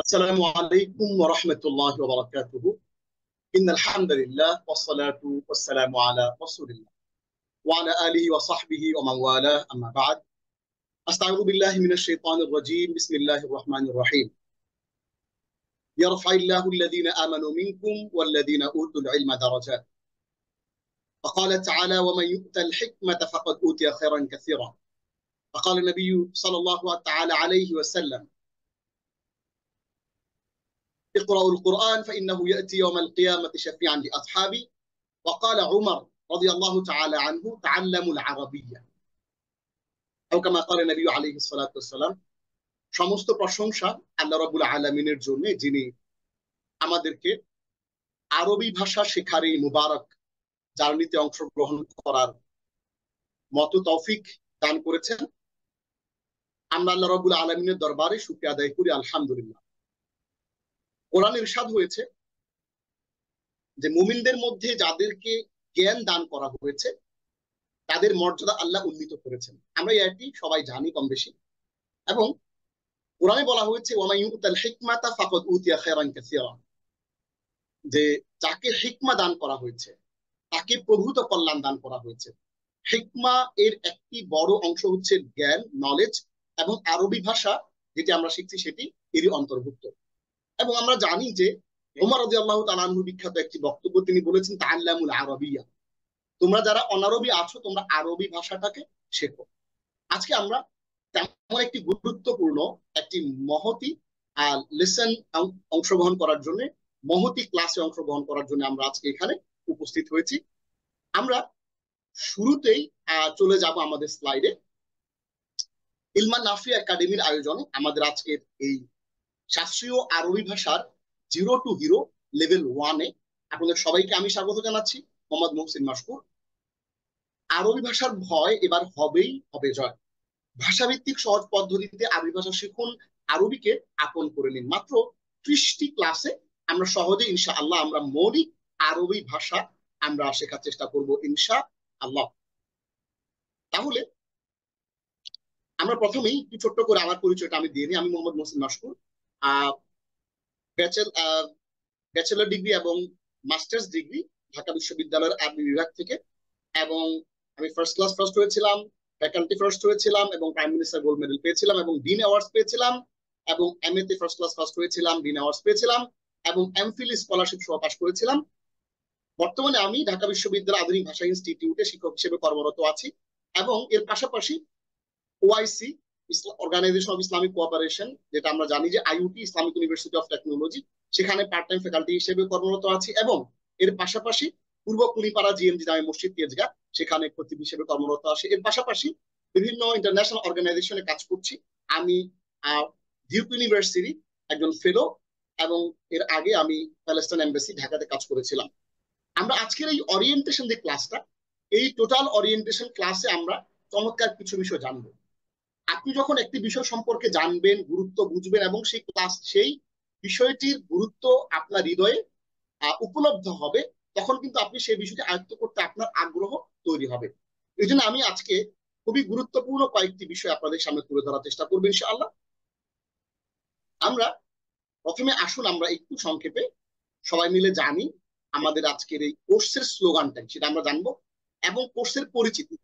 السلام عليكم ورحمة الله وبركاته. إن الحمد لله والصلاة والسلام على رسول الله وعلى آله وصحبه ومن والاه أما بعد. أستعوذ بالله من الشيطان الرجيم. بسم الله الرحمن الرحيم. يرفع الله الذين آمنوا منكم والذين أوتوا العلم درجات. فقال تعالى: ومن يؤت الحكمة فقد أوتي خيرا كثيرا. فقال النبي صلى الله تعالى عليه وسلم: اقرأوا القرآن فإنه يأتي يوم القيامة شفيعا لأصحابي. وقال عمر رضي الله تعالى عنه: تعلموا العربية أو كما قال النبي عليه الصلاة والسلام। সমস্ত প্রশংসা আল্লাহ রাব্বুল আলামিনের জন্য, যিনি আমাদেরকে আরবি ভাষা শেখার এই মুবারক জার্নিতে অংশগ্রহণ করার মতো তৌফিক দান করেছেন। আমরা আল্লাহ রাব্বুল আলামিনের দরবারে শুকরিয়া আদায় করি, আলহামদুলিল্লাহ। কোরআনে ইরশাদ হয়েছে যে মুমিনদের মধ্যে যাদেরকে জ্ঞান দান করা হয়েছে তাদের মর্যাদা আল্লাহ উন্নীত করেছেন। আমরা এটি সবাই জানি কম বেশি। এবং কোরআনে বলা হয়েছে ওয়ামান ইউতাল হিকমাতা ফাকাদ উতিয়া খায়রান কাসীরা, যে যাকে হিকমা দান করা হয়েছে তাকে প্রভূত কল্যাণ দান করা হয়েছে। হিকমা এর একটি বড় অংশ হচ্ছে জ্ঞান, নলেজ, এবং আরবি ভাষা যেটি আমরা শিখছি সেটি এরই অন্তর্ভুক্ত। এবং আমরা জানি যে ওমর রাদিয়াল্লাহু তাআলা আনহু বিখ্যাত একটি বক্তব্য তিনি বলেছেন, তাআল্লামুল আরাবিয়া, তোমরা যারা অনারবি আছো তোমরা আরবি ভাষাটাকে শেখো। আজকে আমরা তেমন একটি গুরুত্বপূর্ণ একটি মহতি লেসন অংশগ্রহণ করার জন্য, মহতি ক্লাসে অংশগ্রহণ করার জন্য আমরা আজকে এখানে উপস্থিত হয়েছি। আমরা শুরুতেই চলে যাব আমাদের স্লাইডে। ইলমান নাফিয়া একাডেমির আয়োজনে আমাদের আজকের এই শাস্ত্রীয় আরবি ভাষার 0 to হিরো লেভেল 1-এ আপনাদের সবাইকে আমি স্বাগত জানাচ্ছি। মোহাম্মদ মুহসিন মাশকুর। আরবি ভাষার ভয় এবার হবেই হবে জয়। ভাষাভিত্তিক সহজ পদ্ধতিতে আরবি ভাষা শিখুন, আরবিকে আপন করে নিন। মাত্র 30টি ক্লাসে আমরা সহজে ইনশাআল্লাহ আমরা মৌলিক আরবি ভাষা আমরা শেখার চেষ্টা করব ইনশাআল্লাহ। তাহলে আমরা প্রথমেই একটু ছোট্ট করে আমার পরিচয়টা আমি দিয়ে নিই। আমি মোহাম্মদ মুহসিন মাশকুর, ব্যাচেলর ডিগ্রি এবং মাস্টার্স ডিগ্রি ঢাকা বিশ্ববিদ্যালয়ের আরবি বিভাগ থেকে, এবং আমি ফার্স্ট ক্লাস ফার্স্ট হয়েছিলাম, ফ্যাকাল্টি ফার্স্ট হয়েছিলাম, এবং প্রাইম মিনিস্টার গোল্ড মেডেল পেয়েছিলাম, এবং ডিন অ্যাওয়ার্ডস পেয়েছিলাম, এবং এমএ তে ফার্স্ট ক্লাস ফার্স্ট হয়েছিলাম, ডিন অ্যাওয়ার্ডস পেয়েছিলাম, এবং এমফিল স্কলারশিপ সহ পাশ করেছিলাম। বর্তমানে আমি ঢাকা বিশ্ববিদ্যালয় আধুনিক ভাষা ইনস্টিটিউটে শিক্ষক হিসেবে কর্মরত আছি, এবং এর পাশাপাশি OIC organization of Islamic cooperation, যেটা আমরা জানি যে IUT Islamic University of Technology, সেখানে পার্ট টাইম ফ্যাকাল্টি হিসেবে কর্মরত আছি, এবং এর পাশাপাশি পূর্ব কুনিপাড়া জিএমজি জামে মসজিদ তেজগাঁ সেখানে খতিব হিসেবে কর্মরত আছি। এর পাশাপাশি বিভিন্ন ইন্টারন্যাশনাল অর্গানাইজেশনে কাজ করছি। আমি ডিউক ইউনিভার্সিটি একজন ফেলো, এবং এর আগে আমি প্যালেস্টাইন এমবাসি ঢাকাতে কাজ করেছিলাম। আমরা আজকের এই অরিয়েন্টেশন যে ক্লাসটা, এই টোটাল অরিয়েন্টেশন ক্লাসে আমরা চমৎকার কিছু বিষয় জানবো। আপনি যখন একটি বিষয় সম্পর্কে জানবেন, গুরুত্ব বুঝবেন, এবং সেই বিষয়টির গুরুত্ব আপনার হৃদয়ে উপলব্ধ হবে, তখন কিন্তু আপনি সেই বিষয়টি আয়ত্ত করতে আপনার আগ্রহ তৈরি হবে। এই জন্য আমি আজকে খুবই গুরুত্বপূর্ণ কয়েকটি বিষয় আপনাদের সামনে তুলে ধরার চেষ্টা করবো ইনশাআল্লাহ। আমরা প্রথমে আসুন আমরা একটু সংক্ষেপে সবাই মিলে জানি আমাদের আজকের এই কোর্সের স্লোগানটা, সেটা আমরা জানবো, এবং কোর্সের পরিচিতি,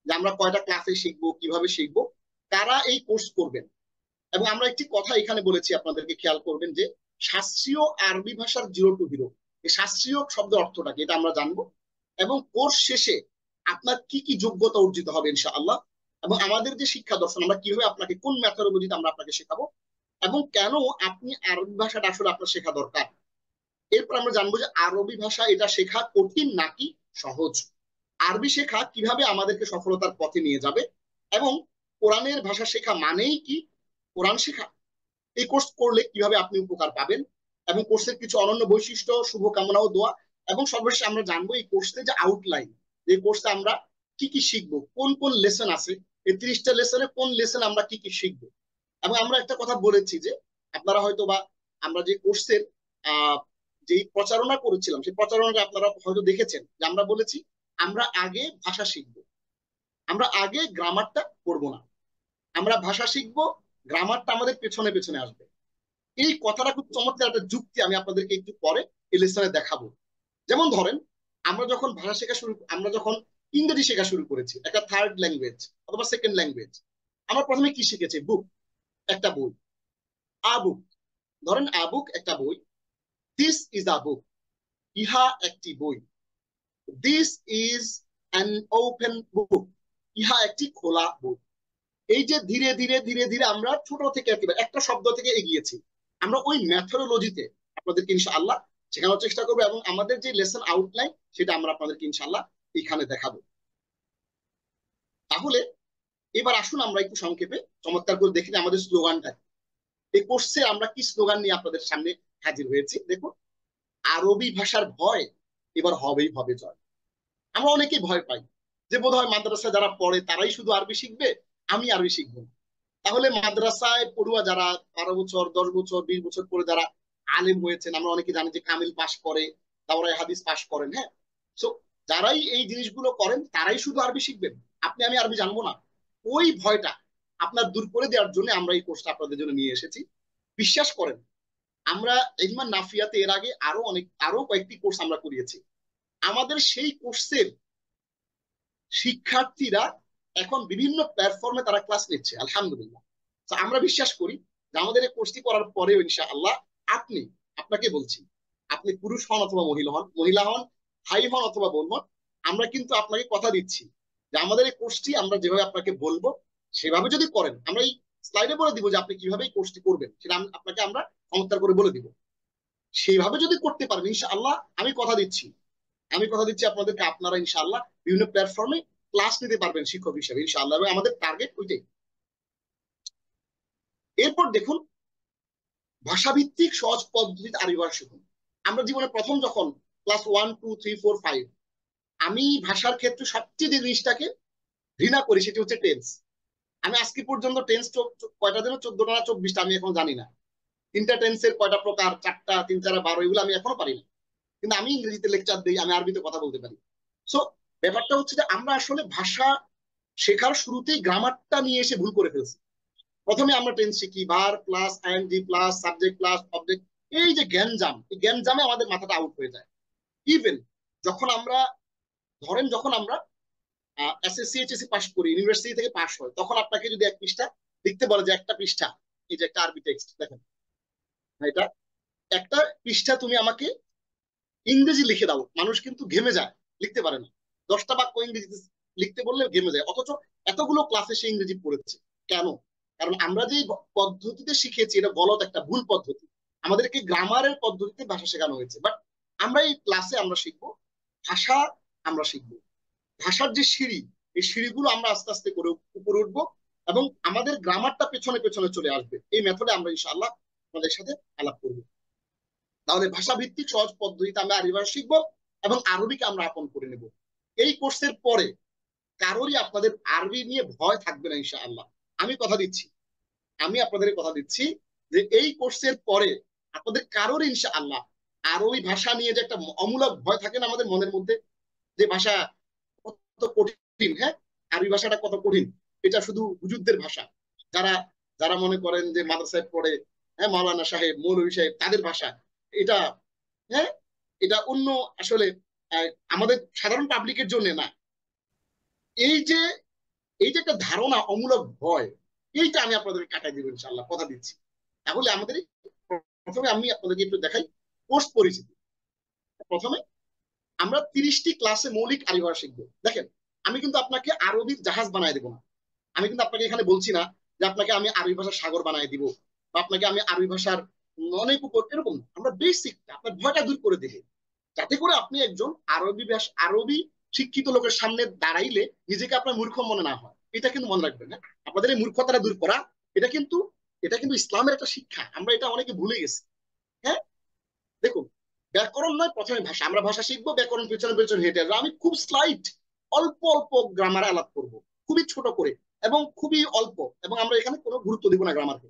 যে আমরা কয়টা ক্লাসে শিখবো, কিভাবে শিখবো, কারা এই কোর্স করবেন। এবং আমরা একটি কথা এখানে বলেছি, আপনাদেরকে খেয়াল করবেন যে শাস্ত্রীয় আরবি ভাষার 0 to হিরো, এই শাস্ত্রীয় শব্দের অর্থটাকে এটা আমরা জানবো, এবং কোর্স শেষে আপনার কি কি যোগ্যতা অর্জিত হবে ইনশাআল্লাহ, এবং আমাদের যে শিক্ষা দর্শন, আমরা কিভাবে আপনাকে কোন মেথডোলজিতে আমরা আপনাকে শেখাবো, এবং কেন আপনি আরবি ভাষাটা আসলে আপনার শেখা দরকার। এরপর আমরা জানবো যে আরবি ভাষা এটা শেখা কঠিন নাকি সহজ, আরবি শেখা কিভাবে আমাদেরকে সফলতার পথে নিয়ে যাবে, এবং কোরআনের ভাষা শেখা মানেই কি কোরআন শেখা, এই কোর্স করলে কিভাবে আপনি উপকার পাবেন, এবং কোর্সের কিছু অনন্য বৈশিষ্ট্য, শুভকামনা ও দোয়া, এবং সর্বশেষ আমরা জানবো এই কোর্সের যে আউটলাইন, এই কোর্সে আমরা কি কি শিখবো, কোন কোন লেসন আছে, এই 30টা লেসনে কোন লেসন আমরা কি কি শিখবো। এবং আমরা একটা কথা বলেছি যে আপনারা হয়তো বা আমরা যে কোর্সের যে প্রচারণা করেছিলাম, সেই প্রচারণাটা আপনারা হয়তো দেখেছেন যে আমরা বলেছি আমরা আগে ভাষা শিখবো, আমরা আগে গ্রামারটা পড়বো না, আমরা ভাষা শিখবো, গ্রামারটা আমাদের পেছনে পেছনে আসবে। এই কথাটা খুব চমৎকার একটা যুক্তি আমি আপনাদেরকে একটু পরে এই লেসনে দেখাবো। যেমন ধরেন, আমরা যখন ইংরেজি শেখা শুরু করেছি, একটা থার্ড ল্যাঙ্গুয়েজ অথবা সেকেন্ড ল্যাঙ্গুয়েজ, আমরা প্রথমে কি শিখেছি? বুক, একটা বই। আ বুক, ধরেন আ বুক একটা বই। দিস ইজ আ বুক, ইহা একটি বই। This is an open book, ইহা একটি খোলা বই। এই যে ধীরে ধীরে ধীরে ধীরে আমরা ছোট থেকে একেবারে একটা শব্দ থেকে এগিয়েছি, আমরা ওই মেথোডোলজিতে আপনাদেরকে ইনশাআল্লাহ শেখানোর চেষ্টা করবো, এবং আমাদের যে লেসন আউটলাইন সেটা আমরা আপনাদেরকে ইনশাআল্লাহ এখানে দেখাবো। তাহলে এবার আসুন আমরা একটু সংক্ষেপে চমৎকার করে দেখি আমাদের স্লোগানটা। এই কোর্সে আমরা কি স্লোগান নিয়ে আপনাদের সামনে হাজির হয়েছি দেখুন। আরবি ভাষার ভয় এবার হবেই হবে জয়। আমরা অনেকেই ভয় পাই যে বোধ হয় মাদ্রাসায় যারা পড়ে তারাই শুধু আরবি শিখবে, আমি আরবি শিখবো না। তাহলে মাদ্রাসায় পড়ুয়া যারা 12 বছর 10 বছর 20 বছর পরে যারা আলেম হয়েছেন, আমরা অনেকে জানি যে কামিল পাশ করে, দাওরায়ে হাদিস পাশ করেন, হ্যাঁ। সো যারাই এই জিনিসগুলো করেন তারাই শুধু আরবি শিখবেন, আপনি আমি আরবি জানবো না, ওই ভয়টা আপনার দূর করে দেওয়ার জন্য আমরা এই কোর্সটা আপনাদের জন্য নিয়ে এসেছি। বিশ্বাস করেন, আমরা ইলমান নাফিয়াতে এর আগে আরো কয়েকটি কোর্স আমরা করিয়েছি। আমাদের সেই কোর্সের শিক্ষার্থীরা এখন বিভিন্ন প্ল্যাটফর্মে তারা ক্লাস নিচ্ছে, আলহামদুলিল্লাহ। তো আমরা বিশ্বাস করি যে আমাদের এই কোর্সটি করার পরেও ইনশাআল্লাহ আপনাকে বলছি, আপনি পুরুষ হন অথবা মহিলা হন, ভাই হন অথবা বোন হন, আমরা কিন্তু আপনাকে কথা দিচ্ছি যে আমাদের এই কোর্সটি আমরা যেভাবে আপনাকে বলবো সেভাবে যদি করেন, আমরা এই স্লাইডে বলে দিব যে আপনি কিভাবে এই কোর্সটি করবেন, সেটা আপনাকে আমরা চমৎকার করে বলে দিব। সেইভাবে যদি করতে পারেন ইনশাআল্লাহ, আমি কথা দিচ্ছি আপনাদেরকে, আপনারা ইনশাআল্লাহ বিভিন্ন প্ল্যাটফর্মে ক্লাস নিতে পারবেন শিক্ষক হিসেবে ইনশাআল্লাহ, এবং আমাদের টার্গেট ওইটাই। এরপর দেখুন, ভাষাভিত্তিক সহজ পদ্ধতিতে আরবি ভাষা শিখুন। আমরা জীবনে প্রথম যখন ক্লাস 1 2 3 4 5, আমি ভাষার ক্ষেত্রে সবচেয়ে যে জিনিসটাকে ঘৃণা করি সেটি হচ্ছে টেন্স। আমি আজকে পর্যন্ত টেন্স কয়টা দিন, 14টা না 24টা আমি এখন জানি না। 3টা টেন্সের কয়টা প্রকার, 4টা 3 4 12, এগুলো আমি এখনো পারি না। কিন্তু আমি ইংরেজিতে লেকচার দিই, আমি আরবিতে কথা বলতে পারি। সো ব্যাপারটা হচ্ছে যে আমরা আসলে ভাষা শেখার শুরুতেই গ্রামারটা নিয়ে এসে ভুল করে ফেলছি। প্রথমে আমরা টেন্স শিখি, verb plus ING plus subject plus object, এই যে গ্যাঞ্জাম, এই গ্যাঞ্জামে আমাদের মাথাটা আউট হয়ে যায়। ইভেন যখন আমরা যখন আমরা এসএসসি এইচএসসি পাস করি, ইউনিভার্সিটি থেকে পাস হয়, তখন আপনাকে যদি এক পৃষ্ঠা লিখতে বলে যে একটা পৃষ্ঠা, এই যে একটা আরবি টেক্সট দেখেন, এটা একটা পৃষ্ঠা তুমি আমাকে ইংরেজি লিখে দাও, মানুষ কিন্তু ঘেমে যায়, লিখতে পারে না। 10টা বাক্য ইংরেজিতে লিখতে বললে ঘেমে যায়, অথচ এতগুলো ক্লাসে সে ইংরেজি পড়েছে। কেন? কারণ আমরা যে পদ্ধতিতে শিখেছি এটা গলত, একটা ভুল পদ্ধতি। আমাদেরকে গ্রামারের পদ্ধতিতে ভাষা শেখানো হয়েছে, বাট আমরা এই ক্লাসে আমরা শিখবো ভাষা, আমরা শিখবো ভাষার যে সিঁড়ি, এই সিঁড়িগুলো আমরা আস্তে আস্তে করে উপরে উঠবো, এবং আমাদের গ্রামারটা পেছনে পেছনে চলে আসবে। এই মেথডে আমরা ইনশাআল্লাহ আমাদের সাথে আলাপ করবো। তাহলে ভাষা ভিত্তিক সহজ পদ্ধতিতে আমরা আরবি ভাষা শিখবো এবং আরবিকে আমরা আপন করে নেব। এই কোর্সের পরে কারোরই আপনাদের আরবি নিয়ে ভয় থাকবে না ইনশাআল্লাহ। আমি কথা দিচ্ছি, আমি আপনাদের কথা দিচ্ছি যে এই কোর্সের পরে আপনাদের কারোর ইনশাআল্লাহ আরবি ভাষা নিয়ে যে একটা অমূলক ভয় থাকে না আমাদের মনের মধ্যে, যে ভাষা কত কঠিন, হ্যাঁ আরবি ভাষাটা কত কঠিন, এটা শুধু হুজুরদের ভাষা, যারা যারা মনে করেন যে মাদ্রাসায় পড়ে, হ্যাঁ মাওলানা সাহেব মৌলভী সাহেব তাদের ভাষা এটা, হ্যাঁ এটা অন্য, আসলে আমাদের সাধারণ পাবলিকের জন্য না। এই যে একটা ধারণা, অমূলক ভয়, এইটা আমি আপনাদেরকে কাটাই দিব ইনশাআল্লাহ, কথা দিচ্ছি। তাহলে আমাদের প্রথমে আমি আপনাদেরকে একটু দেখাই কোর্স পরিচিতি। প্রথমে আমরা 30টি ক্লাসে মৌলিক আরবি ভাষা শিখবো। দেখেন, আমি কিন্তু আপনাকে আরবির জাহাজ বানায় দেবো না। আমি কিন্তু আপনাকে এখানে বলছি না যে আপনাকে আমি আরবি ভাষার সাগর বানায় দিব, বা আপনাকে আমি আরবি ভাষার অনেক উপর, এরকম আমরা বেসিকটা আপনার ভয়টা দূর করে দেখি, যাতে করে আপনি একজন আরবি শিক্ষিত লোকের সামনে দাঁড়াইলে নিজেকে আপনার মূর্খ মনে না হয়। এটা কিন্তু মনে রাখবেন, না আপনাদের এই মূর্খতাটা দূর করা, এটা কিন্তু ইসলামের একটা শিক্ষা, আমরা এটা অনেকে ভুলে গেছি। হ্যাঁ দেখুন, ব্যাকরণ নয় প্রথমে ভাষা, আমরা ভাষা শিখবো, ব্যাকরণ পেছনে পেছনে হেঁটে আসবো। আমি খুব স্লাইট অল্প অল্প গ্রামার আলাপ করব, খুবই ছোট করে এবং খুবই অল্প, এবং আমরা এখানে কোনো গুরুত্ব দিব না গ্রামারকে।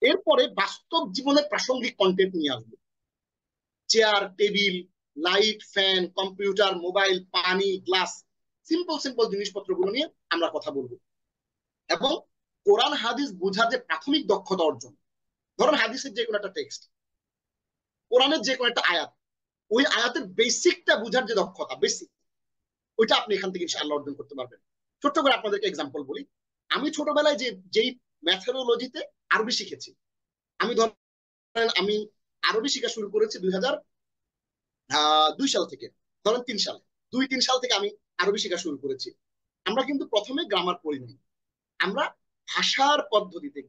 এরপরে বাস্তব জীবনের প্রাসঙ্গিক কন্টেন্ট নিয়ে আসবো, chair table light fan computer mobile পানি গ্লাস, সিম্পল সিম্পল জিনিসপত্রগুলো নিয়ে আমরা কথা বলবো। এবং কোরআন হাদিস বোঝার যে প্রাথমিক দক্ষতা অর্জন, ধরেন হাদিসের যে কোনো একটা টেক্সট, কোরআনের যে কোনো একটা আয়াত, ওই আয়াতের বেসিকটা বুঝার যে দক্ষতা, বেসিক, ওইটা আপনি এখান থেকে ইনশাআল্লাহ অর্জন করতে পারবেন। ছোট্ট করে আপনাদেরকে এক্সাম্পল বলি। আমি ছোটবেলায় যেই ম্যাথোলজিতে আরবি শিখেছি, আমি ধরেন আমি আরবি শিখা শুরু করেছি 2002 সাল থেকে, ধরেন 3 সালে, 2-3 সাল থেকে আমি আরবি শিখা শুরু করেছি। আমরা কিন্তু প্রথমে গ্রামার পড়িনি, আমরা ভাষার পদ্ধতিতে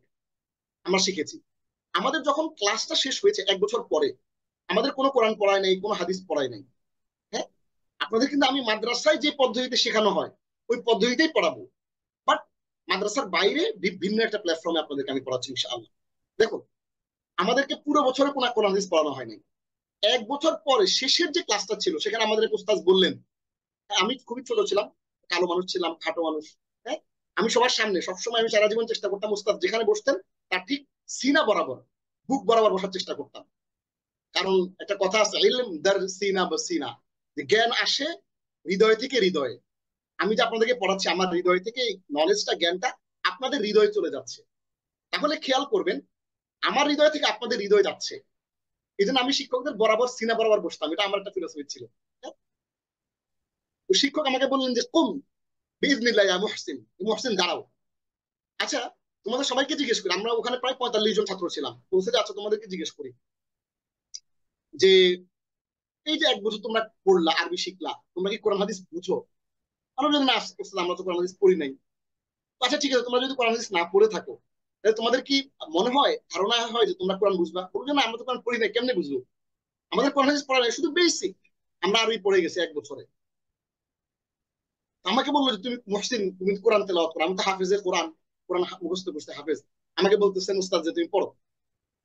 আমরা শিখেছি। আমাদের যখন ক্লাসটা শেষ হয়েছে 1 বছর পরে, আমাদের কোনো কোরআন পড়ায় নাই, কোনো হাদিস পড়ায় নাই। হ্যাঁ, আপনাদের কিন্তু আমি মাদ্রাসায় যে পদ্ধতিতে শেখানো হয় ওই পদ্ধতিতেই পড়াবো, বাট মাদ্রাসার বাইরে ভিন্ন একটা প্ল্যাটফর্মে আপনাদেরকে আমি পড়াচ্ছি ইনশাআল্লাহ। দেখুন, আমাদেরকে পুরো বছরে কোনো কোরআন হাদিস পড়ানো হয় নাই। 1 বছর পরে শেষের যে ক্লাসটা ছিল সেখানে আমাদের উস্তাদ বললেন, আমি খুবই ছোট ছিলাম, কালো মানুষ ছিলাম, খাটো মানুষ। হ্যাঁ, আমি সবার সামনে সবসময় আমি সারা জীবন চেষ্টা করতাম উস্তাদ যেখানে বসতেন তার ঠিক সিনা বরাবর, বুক বরাবর বসার চেষ্টা করতাম। কারণ একটা কথা আছে, ইলম দার সিনা বা সিনা, যে জ্ঞান আসে হৃদয় থেকে হৃদয়ে। আমি যে আপনাদেরকে পড়াচ্ছি আমার হৃদয় থেকে এই নলেজটা, জ্ঞানটা আপনাদের হৃদয়ে চলে যাচ্ছে। তাহলে খেয়াল করবেন, আমার হৃদয় থেকে আপনাদের হৃদয় যাচ্ছে, এই জন্য আমি শিক্ষকদের বরাবর সিনা বরাবর বসতাম। এটা আমার একটা ফিলোসফি ছিল। হ্যাঁ? তো শিক্ষক আমাকে বললেন যে কুম বিইজনিল্লাহ ইয়া মুহসিন, মুহসিন দাঁড়াও। আচ্ছা, তোমাদের সবাইকে জিজ্ঞেস করি, আমরা ওখানে প্রায় 45 জন ছাত্র ছিলাম, বলছে যে আচ্ছা তোমাদেরকে জিজ্ঞেস করি যে এই যে 1 বছর তোমরা পড়লা, আরবি শিখলা, তোমরা কি কোরআন হাদিস বুঝো? আমরা যদি না আসছিলাম, আমরা তো কোরআন হাদিস পড়ি নাই। আচ্ছা ঠিক আছে, তোমরা যদি কোরআন হাদিস না পড়ে থাকো, তাহলে তোমাদের কি মনে হয়, ধারণা হয় যে তোমরা কোরআন বুঝবা? বলবে না, আমরা তো কোরআন পড়ি নাই, কেমনে বুঝবো? আমাদের কোরআন হাদিস পড়া নাই, শুধু বেসিক আমরা আরবি পড়ে গেছি 1 বছরে। আমাকে বললো যে তুমি মুহসিন, তুমি কোরআন তেলাওয়াত করো। আমি তো হাফেজের কোরআন, কোরআন মুখস্থ করতে হাফেজ। আমাকে বলতেছেন উস্তাদ যে তুমি পড়ো।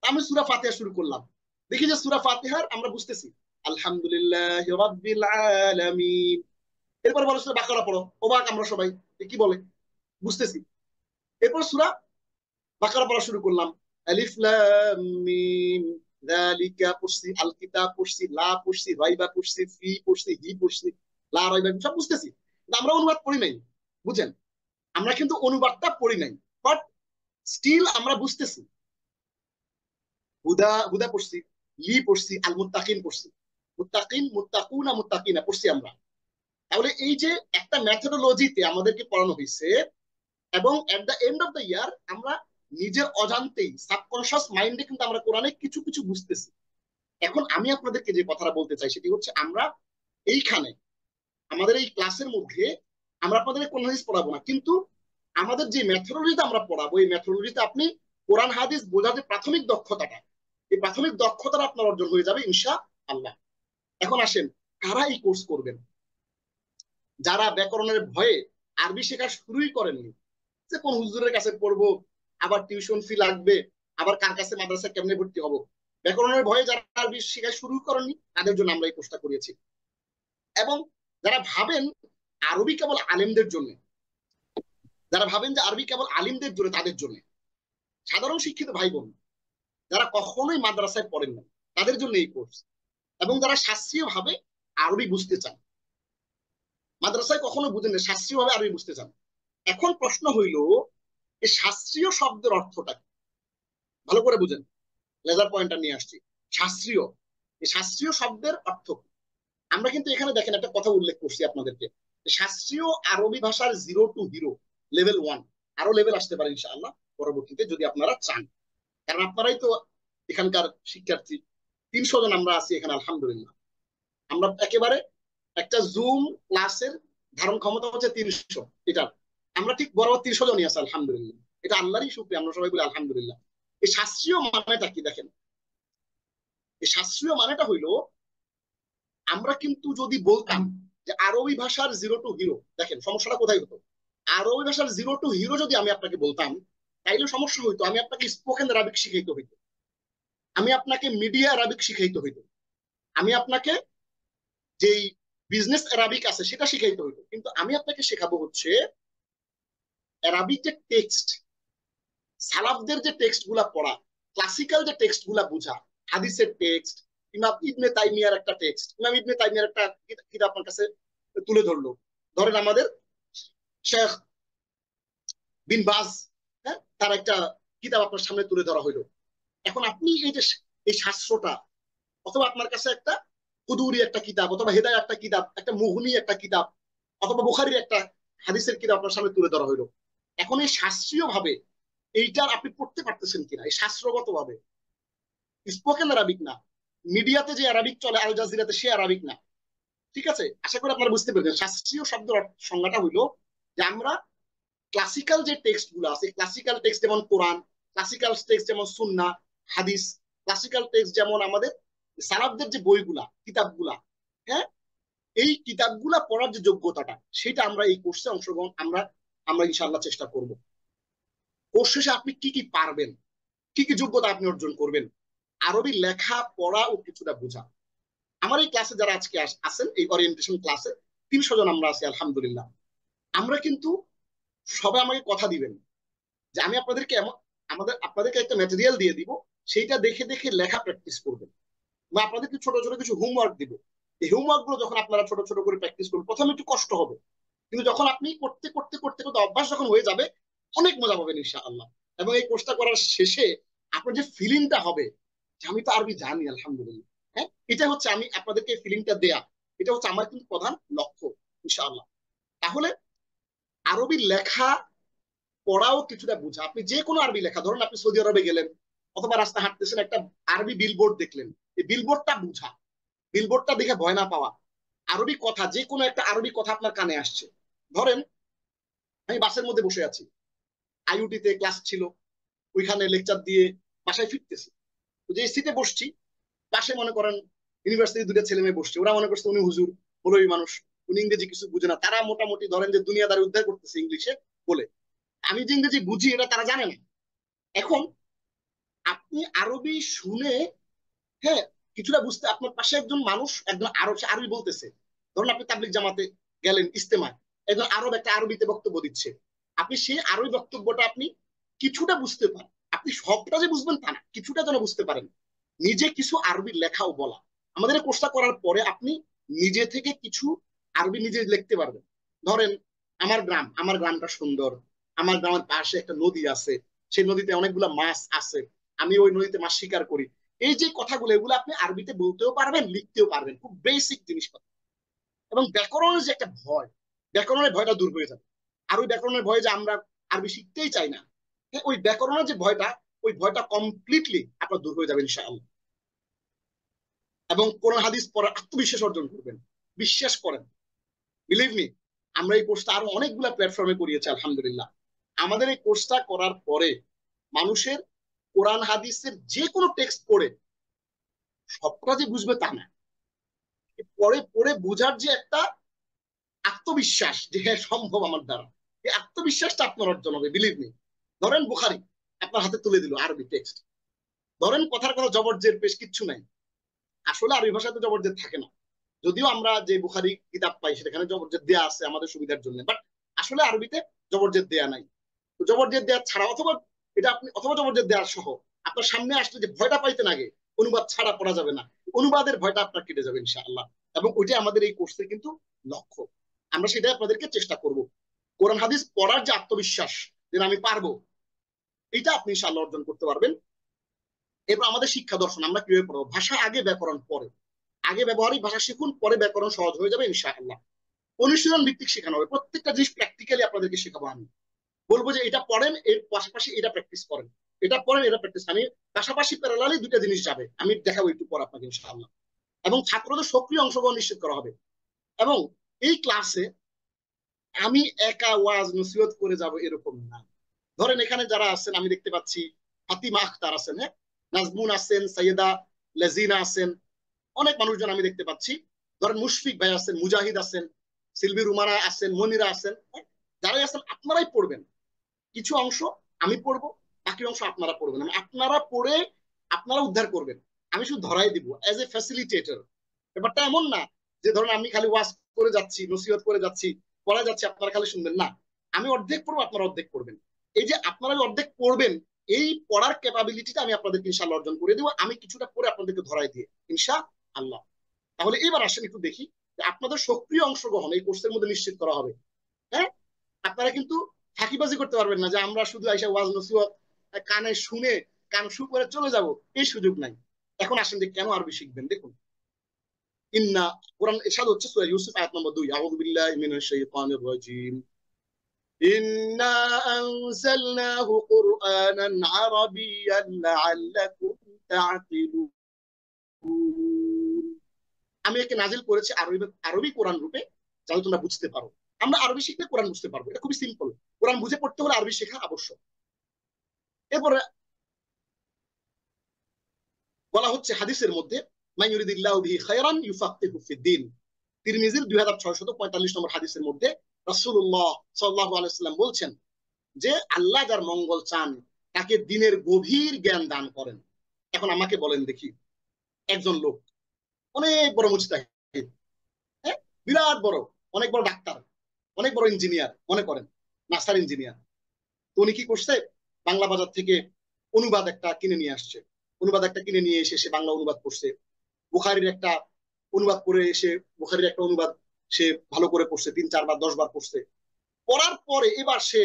আমি সূরা ফাতিহা শুরু করলাম। দেখি যে সূরা ফাতিহার আমরা বুঝতেছি আলহামদুলিল্লাহি রাব্বিল আলামিন, এরপর বলো সূরা বাকারা পড়ো, অবাক আমরা সবাই, কি বলে, বুঝতেছি। এরপর সূরা বাকারা পড়া শুরু করলাম, আলিফ লাম মিম যালিকা পড়ছি, আল কিতাব পড়ছি, লা পড়ছি, রাইবা পড়ছি, ফি পড়ছি, হি পড়ছি, লা রাইবা, সব বুঝতেছি। কিন্তু আমরা অনুবাদ পড়ি নাই, বুঝেন? আমরা কিন্তু অনুবাদটা পড়ি নাই, বাট স্টিল আমরা বুঝতেছি। হুদা হুদা পড়ছি, লি পড়ছি, আল মুত্তাকিন পড়ছি, মুত্তাকিন মুত্তাকুনা মুত্তাকিনা পড়ছি আমরা। তাহলে এই যে একটা মেথোডোলজিতে আমাদেরকে পড়ানো হয়েছে, এবং at the end of the year আমরা নিজের অজান্তেই সাবকনশিয়াস মাইন্ডে কিন্তু আমরা কোরআনে কিছু কিছু বুঝতেছি। এখন আমি আপনাদেরকে যে কথাটা বলতে চাই সেটি হচ্ছে, আমরা এইখানে আমাদের এই ক্লাসের মধ্যে আমরা আপনাদের কোন হাদিস পড়াবো না, কিন্তু আমাদের যে মেথোডোলজিতে আমরা পড়াবো, এই মেথোডোলজিতে আপনি কোরআন হাদিস বোঝার যে প্রাথমিক দক্ষতাটা, এই প্রাথমিক দক্ষতাটা আপনার অর্জন হয়ে যাবে ইনশাআল্লাহ। এখন আসেন, কারা এই কোর্স করবেন? যারা ব্যাকরণের ভয়ে আরবি শেখা শুরুই করেননি, যে কোন হুজুরের কাছে পড়বো, আবার টিউশন ফি লাগবে, আবার কার কাছে মাদ্রাসা কেমনে ভর্তি হবো, ব্যাকরণের ভয়ে যারা আরবি শেখা শুরু করেননি, তাদের জন্য আমরা এই কোর্সটা করিয়েছি। এবং যারা ভাবেন আরবি কেবল আলেমদের জন্য, যারা ভাবেন যে আরবি কেবল আলিমদের জন্য, তাদের জন্য, সাধারণ শিক্ষিত ভাই বোন যারা কখনোই মাদ্রাসায় পড়েন না, তাদের জন্য এই কোর্স। এবং যারা শাস্ত্রীয় ভাবে আরবি বুঝতে চান, মাদ্রাসায় কখনো বুঝেন না, শাস্ত্রীয় ভাবে আরবি বুঝতে চান। এখন প্রশ্ন হইল, এই শাস্ত্রীয় শব্দের অর্থটা কি? ভালো করে বুঝেন, লেজার পয়েন্টটা নিয়ে আসছি। শাস্ত্রীয়, এই শাস্ত্রীয় শব্দের অর্থ কি? আমরা কিন্তু এখানে দেখেন একটা কথা উল্লেখ করছি আপনাদেরকে, শাস্ত্রীয় আরবি ভাষার 0 to হিরো, লেভেল 1, আরো লেভেল আসতে পারে ইনশাআল্লাহ পরবর্তীতে যদি আপনারা চান। কারণ আপনারাই তো এখানকার শিক্ষার্থী, 300 জন আমরা আছি এখানে আলহামদুলিল্লাহ। আমরা একেবারে একটা জুম ক্লাসের ধারণ ক্ষমতা হচ্ছে 300, এটা আমরা ঠিক বরাবর 300 জনই আছে আলহামদুলিল্লাহ। এটা আল্লাহরই শুকরিয়া, আমরা সবাই বলি আলহামদুলিল্লাহ। এই শাস্ত্রীয় মানেটা কি দেখেন, এই শাস্ত্রীয় মানেটা হইলো, আমরা কিন্তু যদি বলতাম যে আরবি ভাষার 0 to হিরো, দেখেন সমস্যাটা কোথায় হতো। আরবি ভাষার 0 to হিরো যদি আমি আপনাকে বলতাম, তাইলে সমস্যা হইতো, আমি আপনাকে স্পোকেন আরবিক শিখাইতে হইতো, আমি আপনাকে মিডিয়া আরবিক শিখাইতে হইতো, আমি আপনাকে যেই বিজনেস আরবিক আছে সেটা শিখাইতে হইতো। কিন্তু আমি আপনাকে শেখাবো হচ্ছে আরবিক যে টেক্সট, সালাফদের যে টেক্সট গুলা পড়া, ক্লাসিক্যাল যে টেক্সট গুলা বোঝা, হাদিসের টেক্সট, ইমাম ইবনে তাইমিয়ার একটা টেক্সট, ইমাম ইবনে তাইমিয়ার একটা কিতাব আপনার কাছে তুলে ধরলো, ধরেন আমাদের শেখ বিন বাজ, হ্যাঁ, তার একটা কিতাব আপনার সামনে তুলে ধরা হইলো, এখন আপনি এই শাস্ত্রটা, অথবা আপনার কাছে একটা কুদুরি একটা কিতাব, অথবা হেদায় একটা কিতাব, একটা মুঘনি একটা কিতাব, অথবা বুখারির একটা হাদিসের কিতাব আপনার সামনে তুলে ধরা হইলো। এখন এই শাস্ত্রীয় ভাবে এইটার আপনি পড়তে পারতেছেন কিনা, এই শাস্ত্রগত ভাবে, স্পোকেন আরবিক না, মিডিয়াতে যে আরবিক চলে আল জাজিরাতে সে আরবিক না। ঠিক আছে, আশা করি আপনারা বুঝতে পেরেছেন। শাস্ত্রীয় শব্দের সংজ্ঞাটা হইলো যে আমরা ক্লাসিক্যাল যে টেক্সট গুলো আছে, ক্লাসিক্যাল টেক্সট যেমন কোরআন, ক্লাসিক্যাল টেক্সট যেমন সুন্নাহ, হাদিস, ক্লাসিক্যাল টেক্সট যেমন আমাদের সালাফদের যে বইগুলা, কিতাবগুলা, হ্যাঁ, এই কিতাবগুলা পড়ার যে যোগ্যতাটা, সেটা আমরা এই কোর্সে অংশগ্রহণ আমরা আমরা ইনশাআল্লাহ চেষ্টা করব। কোর্স শেষে আপনি কি কি পারবেন, কি কি যোগ্যতা আপনি অর্জন করবেন, আরবি লেখা পড়া ও কিছুটা বোঝা। আমার এই ক্লাসে যারা আজকে আছেন, এই ওরিয়েন্টেশন ক্লাসে 300 জন আমরা আছি আলহামদুলিল্লাহ। আমরা কিন্তু সবাই আমাকে কথা দিবেন যে আমি আপনাদেরকে আপনাদেরকে একটা ম্যাটেরিয়াল দিয়ে দিব, সেইটা দেখে দেখে লেখা প্র্যাকটিস করবেন, বা আপনাদেরকে ছোট ছোট কিছু হোমওয়ার্ক দিব। এই হোমওয়ার্ক গুলো যখন আপনারা ছোট ছোট করে প্র্যাকটিস করবেন, প্রথমে একটু কষ্ট হবে, কিন্তু যখন আপনি করতে করতে করতে করতে অভ্যাস যখন হয়ে যাবে, অনেক মজা পাবেন ইনশাআল্লাহ। এবং এই কোর্সটা করার শেষে আপনার যে ফিলিংটা হবে যে আমি তো আরবি জানি আলহামদুলিল্লাহ, হ্যাঁ, এটা হচ্ছে আমি আপনাদেরকে ফিলিংটা দেয়া, এটা হচ্ছে আমার কিন্তু প্রধান লক্ষ্য ইনশাআল্লাহ। তাহলে আরবি লেখা পড়াও কিছুটা বোঝা, আপনি যে কোনো আরবি লেখা, ধরুন আপনি সৌদি আরবে গেলেন, অথবা রাস্তা হাঁটতেছেন, একটা আরবি বিলবোর্ড দেখলেন, এই বিলবোর্ডটা বুঝা, বিলবোর্ডটা দেখে ভয় না পাওয়া, আরবি কথা, যে কোনো একটা আরবি কথা আপনার কানে আসছে। ধরেন আমি বাসের মধ্যে বসে আছি, আইইউটিতে ক্লাস ছিল, ওইখানে লেকচার দিয়ে বাসায় ফিরতেছি, তো যে সিটে বসছি, পাশে মনে করেন ইউনিভার্সিটি দুটো ছেলে মেয়ে বসছে, ওরা মনে করছে উনি হুজুর, বড়ই মানুষ, উনি ইংরেজি কিছু বুঝে না, তারা মোটামুটি ধরেন যে দুনিয়াদারি উদ্ধার করতেছে ইংলিশে বলে, আমি যে ইংরেজি বুঝি এটা তারা জানে না। এখন আপনি আরবি শুনে, হ্যাঁ, কিছুটা বুঝতে, আপনার পাশে একজন মানুষ, একজন আরব, সে আরবি বলতেছে, ধরুন আপনি তাবলিগ জামাতে গেলেন, ইস্তেমায় একজন আরব একটা আরবিতে বক্তব্য দিচ্ছে, আপনি সেই আরবি বক্তব্যটা আপনি কিছুটা বুঝতে পারেন, আপনি সবটা যে বুঝবেন তা না, কিছুটা যেন বুঝতে পারেন, নিজে কিছু আরবি লেখা ও বলা। আমাদের এই কোর্সটা করার পরে আপনি নিজে থেকে কিছু আরবি নিজে লিখতে পারবেন। ধরেন আমার গ্রামটা সুন্দর, আমার গ্রামের পাশে একটা নদী আছে, সেই নদীতে অনেকগুলো মাছ আছে, আমি ওই নদীতে মাছ শিকার করি। এই যে কথাগুলো, এগুলো আপনি আরবিতে বলতেও পারবেন, লিখতেও পারবেন, খুব বেসিক জিনিসপত্র। এবং ব্যাকরণের যে একটা ভয়, ব্যাকরণের ভয়টা দূর হয়ে যাবে। আর ওই ব্যাকরণের ভয় যে আমরা আরবি শিখতেই চাই না, ওই ব্যাকরণের যে ভয়টা, ওই ভয়টা কমপ্লিটলি আপনার দূর হয়ে যাবে ইনশাআল্লাহ। এবং কোরআন হাদিস পড়ার আত্মবিশ্বাস অর্জন করবেন। বিশ্বাস করেন, বিলিভ মি, আমরা এই কোর্সটা আরো অনেকগুলো প্ল্যাটফর্মে করিয়েছি আলহামদুলিল্লাহ। আমাদের এই কোর্সটা করার পরে মানুষের কোরআন হাদিসের যে কোনো টেক্সট পড়ে সবটা যে বুঝবে তা না, পরে পড়ে বোঝার যে একটা আত্মবিশ্বাস, যে হ্যাঁ সম্ভব আমার দ্বারা, এই আত্মবিশ্বাসটা আপনার অর্জন হবে, বিলিভ মি। ধরেন বুখারি আপনার হাতে তুলে দিল আরবি টেক্সট, ধরেন কথার কথা জবরজের পেশ কিচ্ছু নাই, আসলে আরবি ভাষাতে জবরজের থাকে না, যদিও আমরা যে বুখারি কিতাব পাই সেখানে জবরজেদ দেয়া আছে আমাদের সুবিধার জন্য, বাট আসলে আরবিতে জবরজেদ দেয়া নাই। তো জবরজেদ দেওয়া ছাড়া, অথবা এটা আপনি, অথবা জবরজেদ দেওয়ার সহ আপনার সামনে আসলে যে ভয়টা পাইতেন আগে, অনুবাদ ছাড়া পড়া যাবে না, অনুবাদের ভয়টা আপনার কেটে যাবে ইনশাআল্লাহ। এবং ওইটা আমাদের এই কোর্সের কিন্তু লক্ষ্য, আমরা সেটাই আপনাদেরকে চেষ্টা করব। কোরআন হাদিস পড়ার যে আত্মবিশ্বাস, যে আমি পারবো, এটা আপনি ইনশাআল্লাহ অর্জন করতে পারবেন। এরপর আমাদের শিক্ষা দর্শন, আমরা কিভাবে পড়বো, ভাষা আগে ব্যাকরণ পরে, আগে ব্যবহারিক ভাষা শিখুন, পরে ব্যাকরণ সহজ হয়ে যাবে ইনশাআল্লাহ। অনুশীলন ভিত্তিক শেখানো হবে, প্রত্যেকটা জিনিস প্র্যাকটিক্যালি আপনাদেরকে শেখাবো। আমি বলবো যে এটা পড়েন, এর পাশাপাশি এটা প্র্যাকটিস করেন, এটা পড়েন, এটা প্র্যাকটিস, আমি পাশাপাশি প্যারালালি দুইটা জিনিস যাবে, আমি দেখাবো একটু পর আপনাকে ইনশাআল্লাহ। এবং ছাত্রদের সক্রিয় অংশগ্রহণ নিশ্চিত করা হবে। এবং এই ক্লাসে আমি একা ওয়াজ নসিহত করে যাব এরকম না। ধরেন এখানে যারা আছেন, আমি দেখতে পাচ্ছি ফাতিমা আখতার আছেন, হ্যাঁ, নাজমুন আছেন, সাইয়েদা লেজিনা আছেন, অনেক মানুষজন আমি দেখতে পাচ্ছি। ধরেন মুশফিক ভাই আছেন, মুজাহিদ আছেন, সিলভি রুমানা আছেন, মনিরা আছেন, যারাই আছেন আপনারাই পড়বেন। কিছু অংশ আমি পড়বো, বাকি অংশ আপনারা পড়বেন, আপনারা পড়ে আপনারা উদ্ধার করবেন, আমি শুধু ধরাই দিব এজ এ ফ্যাসিলিটেটর। ব্যাপারটা এমন না যে ধরুন আমি খালি ওয়াজ করে যাচ্ছি, নসিহত করে যাচ্ছি, পড়া যাচ্ছে, আপনারা খালি শুনবেন না, আমি অর্ধেক পড়বো, আপনারা অর্ধেক পড়বেন। এই যে আপনারা অর্ধেক পড়বেন, এই পড়ার ক্যাপাবিলিটিটা আমি আপনাদেরকে ইনশাআল্লাহ অর্জন করে দিব, আমি কিছুটা পড়ে আপনাদেরকে ধরাই দিয়ে ইনশা আল্লাহ। তাহলে এবার আসেন একটু দেখি যে আপনাদের সক্রিয় অংশগ্রহণ এই কোর্সের মধ্যে নিশ্চিত করা হবে। হ্যাঁ, আপনারা কিন্তু ফাঁকিবাজি করতে পারবেন না যে আমরা শুধু আইসা ওয়াজ নসিহত কানে শুনে কানসু করে চলে যাব, এই সুযোগ নাই। এখন আসেন যে কেন আরবি শিখবেন। দেখুন, ইন্না কোরআন ইরশাদ হচ্ছে সূরা ইউসুফ আয়াত নম্বর 2, আউযু বিল্লাহি মিনাশ শাইতানির রাজীম, ইন্না আনজালনাহু কুরআনান আরাবিয়্যান লাআল্লাকুম তা'কিলুন। আমি একে নাজিল করেছি আরবি আরবি কোরআন রূপে, যাতে তোমরা বুঝতে পারো। আমরা আরবি শিখলে কোরআন বুঝতে পারবো, এটা খুবই সিম্পল। কোরআন বুঝে পড়তে হলে আরবি শেখা আবশ্যক। এরপরে বলা হচ্ছে হাদিসের মধ্যে, মান ইউরিদিল্লাহু বিহি খায়রান ইউফাক্কিহু ফিদ্দিন। তিরমিজির 2645 নম্বর হাদিসের মধ্যে রাসূলুল্লাহ সাল্লাল্লাহু আলাইহি ওয়াসাল্লাম বলছেন যে আল্লাহ যার মঙ্গল চান তাকে দিনের গভীর জ্ঞান দান করেন। এখন আমাকে বলেন দেখি, একজন লোক অনেক বড় মুজতাহিদ, হ্যাঁ, বিরাট বড়, অনেক বড় ডাক্তার, অনেক বড় ইঞ্জিনিয়ার, মনে করেন নাসার ইঞ্জিনিয়ার, তো উনি কি করছে, বাংলা বাজার থেকে অনুবাদ একটা কিনে নিয়ে আসছে। অনুবাদ একটা কিনে নিয়ে এসে সে বাংলা অনুবাদ করছে। বুখারীর একটা অনুবাদ করে এসে বুখারীর একটা অনুবাদ সে ভালো করে পড়ছে, 3-4 বার 10 বার পড়ছে। পড়ার পরে এবার সে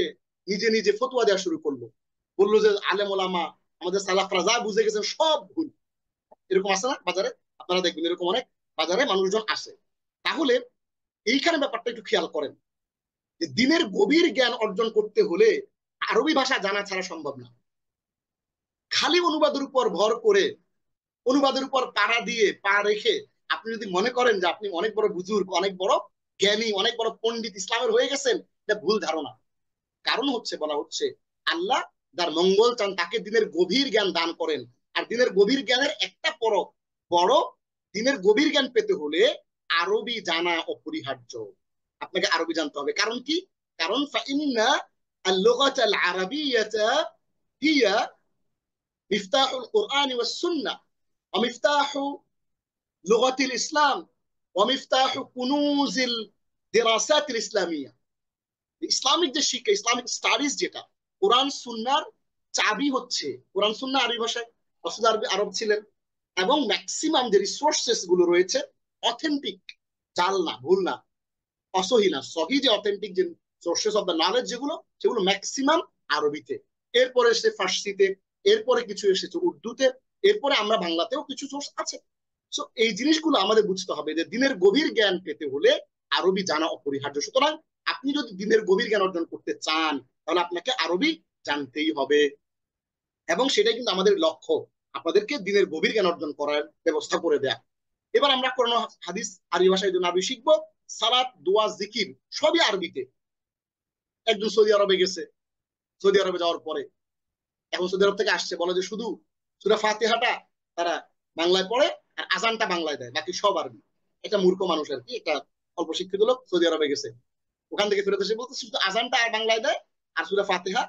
নিজে নিজে ফতোয়া দেওয়া শুরু করলো, বললো যে আলেম ওলামা আমাদের সালাফরা যা বুঝে গেছেন সব ভুল। এরকম আছে না বাজারে? আপনারা দেখবেন এরকম অনেক বাজারে মানুষজন আসে। তাহলে এইখানে ব্যাপারটা একটু খেয়াল করেন যে দিনের গভীর জ্ঞান অর্জন করতে হলে আরবি ভাষা জানা ছাড়া সম্ভব না। খালি অনুবাদের উপর ভর করে, অনুবাদের উপর পাড়া দিয়ে পা রেখে আপনি যদি মনে করেন যে আপনি অনেক বড় বুজুর্গ, অনেক বড় জ্ঞানী, অনেক বড় পণ্ডিত ইসলামের হয়ে গেছেন, এটা ভুল ধারণা। কারণ হচ্ছে, বলা হচ্ছে আল্লাহ যার মঙ্গল চান তাকে দিনের গভীর জ্ঞান দান করেন। আর দিনের গভীর জ্ঞানের একটা বড় দিনের গভীর জ্ঞান পেতে হলে আরবি জানা অপরিহার্য। আপনাকে আরবি জানতে হবে। কারণ কি? কারণ ফাইন্না আল-লুগাতাল আরাবিয়্যাতা হিয়া মিফতাহুল কুরআন ওয়াস সুন্নাহ ওয়া মিফতাহু লুগাতিল ইসলাম ওয়া মিফতাহু কুনুজিল দিরাসাতিল ইসলামিয়া। ইসলামিক যে শিক্ষা, ইসলামিক স্টাডিজ যেটা, কোরআন সুন্নাহর চাবি হচ্ছে। কোরআন সুন্নাহ আরবি ভাষায়, রাসূল আরব ছিলেন, এবং ম্যাক্সিমাম যে রিসোর্সেস গুলো রয়েছে অথেন্টিক, জাল না, ভুল না, অসহি না, সহি যে অথেন্টিক যে সোর্সেস অফ দ্য নলেজ যেগুলো, সেগুলো ম্যাক্সিমাম আরবিতে। এরপরে এসে ফার্সিতে, এরপরে কিছু এসেছে উর্দুতে, এরপরে আমরা বাংলাতেও কিছু সোর্স আছে। সো এই জিনিসগুলো আমাদের বুঝতে হবে যে দিনের গভীর জ্ঞান পেতে হলে আরবি জানা অপরিহার্য। সুতরাং আপনি যদি দিনের গভীর জ্ঞান অর্জন করতে চান তাহলে আপনাকে আরবি জানতেই হবে, এবং সেটাই কিন্তু আমাদের লক্ষ্য, আপনাদেরকে দিনের গভীর জ্ঞান অর্জন করার ব্যবস্থা করে দেয়া। এবার আমরা কোরআন হাদিস আরবি ভাষায় জন্য আরবি শিখবো। সালাত, দোয়া, জিকির সবই আরবিতে। একজন সৌদি আরবে গেছে, সৌদি আরবে যাওয়ার পরে এখন সৌদি আরব থেকে আসছে, বলে যে শুধু সূরা ফাতিহাটা তারা বাংলায় পড়ে আর আজানটা বাংলায় দেয়, বাকি সব আরবি। এটা মূর্খ মানুষ আর কি, একটা অল্প শিক্ষিত লোক সৌদি আরবে গেছে, ওখান থেকে ফেরত এসে বলতে শুধু আজানটা আর বাংলায় দেয়, আর সূরা ফাতিহা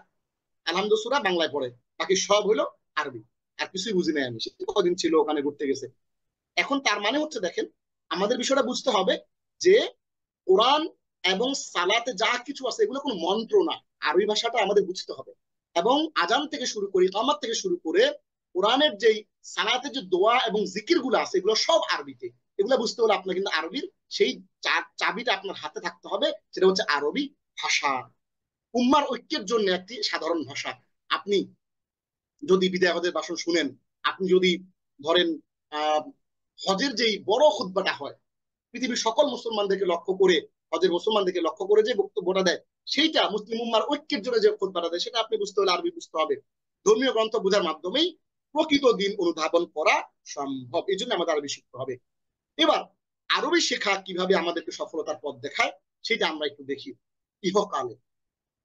আলহামদুলিল্লাহ সূরা বাংলায় পড়ে, বাকি সব হলো আরবি। আর কিছুই বুঝি নাই আমি। সে কদিন ছিল ওখানে ঘুরতে গেছে। এখন তার মানে হচ্ছে, দেখেন আমাদের বিষয়টা বুঝতে হবে যে কোরআন এবং সালাতে যা কিছু আছে এগুলো কোনো মন্ত্র না, আরবি ভাষাটা আমাদের বুঝতে হবে। এবং আজান থেকে শুরু করে, ইকামত থেকে শুরু করে কোরআনের যেই সালাতের যে দোয়া এবং জিকির গুলো আছে এগুলো সব আরবিতে। এগুলো বুঝতে হলে আপনার কিন্তু আরবির সেই চাবিটা আপনার হাতে থাকতে হবে, সেটা হচ্ছে আরবি ভাষা। উম্মার ঐক্যের জন্য একটি সাধারণ ভাষা। আপনি যদি বিদায় হজের ভাষণ শুনেন, আপনি যদি ধরেন হজের যেই বড় খুতবাটা হয়, পৃথিবীর সকল মুসলমানদেরকে লক্ষ্য করে, হজের মুসলমানদেরকে লক্ষ্য করে যে বক্তব্যটা দেয়, সেইটা মুসলিম উম্মার ঐক্যের জন্য যে খুতবাটা দেয়, সেটা আপনি বুঝতে হলে আরবি বুঝতে হবে। ধর্মীয় গ্রন্থ বোঝার মাধ্যমেই প্রকৃত দিন অনুধাবন করা সম্ভব। এই জন্য আমাদের আরবি শিখতে হবে। এবার আরবি শেখা কিভাবে আমাদেরকে সফলতার পথ দেখায় সেটা আমরা একটু দেখি। ইহকালে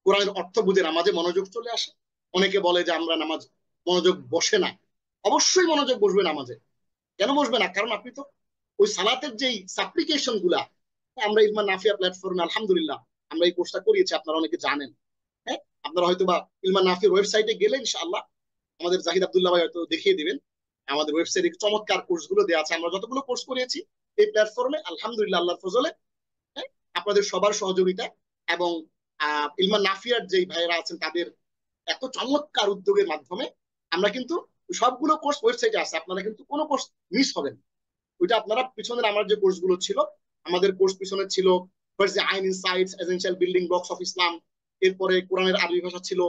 কোরআনের অর্থ বুঝে নামাজে মনোযোগ চলে আসে। অনেকে বলে যে আমরা নামাজ মনোযোগ বসে না। অবশ্যই মনোযোগ বসবে নামাজে। কেন বসবে না? কারণ আপনি তো ওই সালাতের যেই সাপ্লিকেশন গুলা, আমরা ইলমান নাফিয়া প্ল্যাটফর্মে আলহামদুলিল্লাহ আমরা এই কোর্সটা করিয়েছি, আপনারা অনেকে জানেন। হ্যাঁ, আপনারা হয়তো বা ইলমান নাফিয়ার ওয়েবসাইটে গেলে ইনশাআল্লাহ আমাদের জাহিদ আব্দুল্লাহ ভাই হয়তো দেখিয়ে দিবেন, আমাদের ওয়েবসাইটে চমৎকার কোর্স গুলো দেওয়া আছে। আমরা যতগুলো কোর্স করিয়েছি এই প্ল্যাটফর্মে আলহামদুলিল্লাহ আল্লাহর ফজলে, হ্যাঁ, আপনাদের সবার সহযোগিতা এবং ইলমান নাফিয়ার যেই ভাইয়েরা আছেন তাদের এত চমৎকার উদ্যোগের মাধ্যমে আমরা কিন্তু সবগুলো কোর্স ওয়েবসাইটে আছে। আপনারা কিন্তু কোনো কোর্স মিস হবেন। ওইটা আপনারা পিছনের আমার যে কোর্স গুলো ছিল, আমাদের কোর্স পিছনে ছিল ফার্স্ট আইন insights, essential building blocks of Islam, এরপরে কোরআনের আরবি ভাষা ছিল,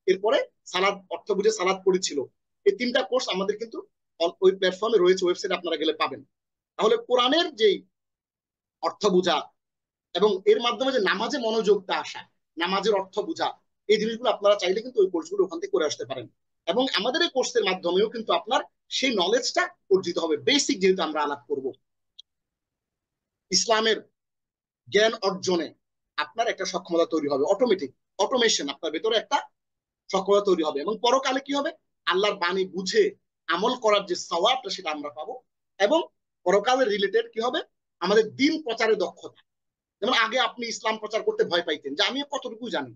এরপরে সালাদ, অর্থ বুঝে সালাদ পড়েছিল, এই 3টা কোর্স আমাদের কিন্তু ওই প্ল্যাটফর্মে রয়েছে, ওয়েবসাইটে আপনারা গেলে পাবেন। তাহলে কোরআনের যে অর্থ বোঝা এবং এর মাধ্যমে যে নামাজে মনোযোগটা আসা, নামাজের অর্থ বোঝা, এই জিনিসগুলো আপনারা চাইলে কিন্তু ওই কোর্সগুলো ওখান থেকে করে আসতে পারেন। এবং আমাদের এই কোর্সের মাধ্যমেও কিন্তু আপনার সেই নলেজটা অর্জিত হবে। বেসিক যেহেতু আমরা আলাপ করব, ইসলামের জ্ঞান অর্জনে আপনার একটা সক্ষমতা তৈরি হবে, অটোমেটিক অটোমেশন আপনার ভেতরে একটা সক্ষমতা তৈরি হবে। এবং পরকালে কি হবে, আল্লাহর বাণী বুঝে আমল করার যে সওয়াবটা সেটা আমরা পাবো। এবং পরকালের রিলেটেড কি হবে, আমাদের দিন প্রচারের দক্ষতা। যেমন আগে আপনি ইসলাম প্রচার করতে ভয় পাইতেন, যে আমিও কতটুকু জানি,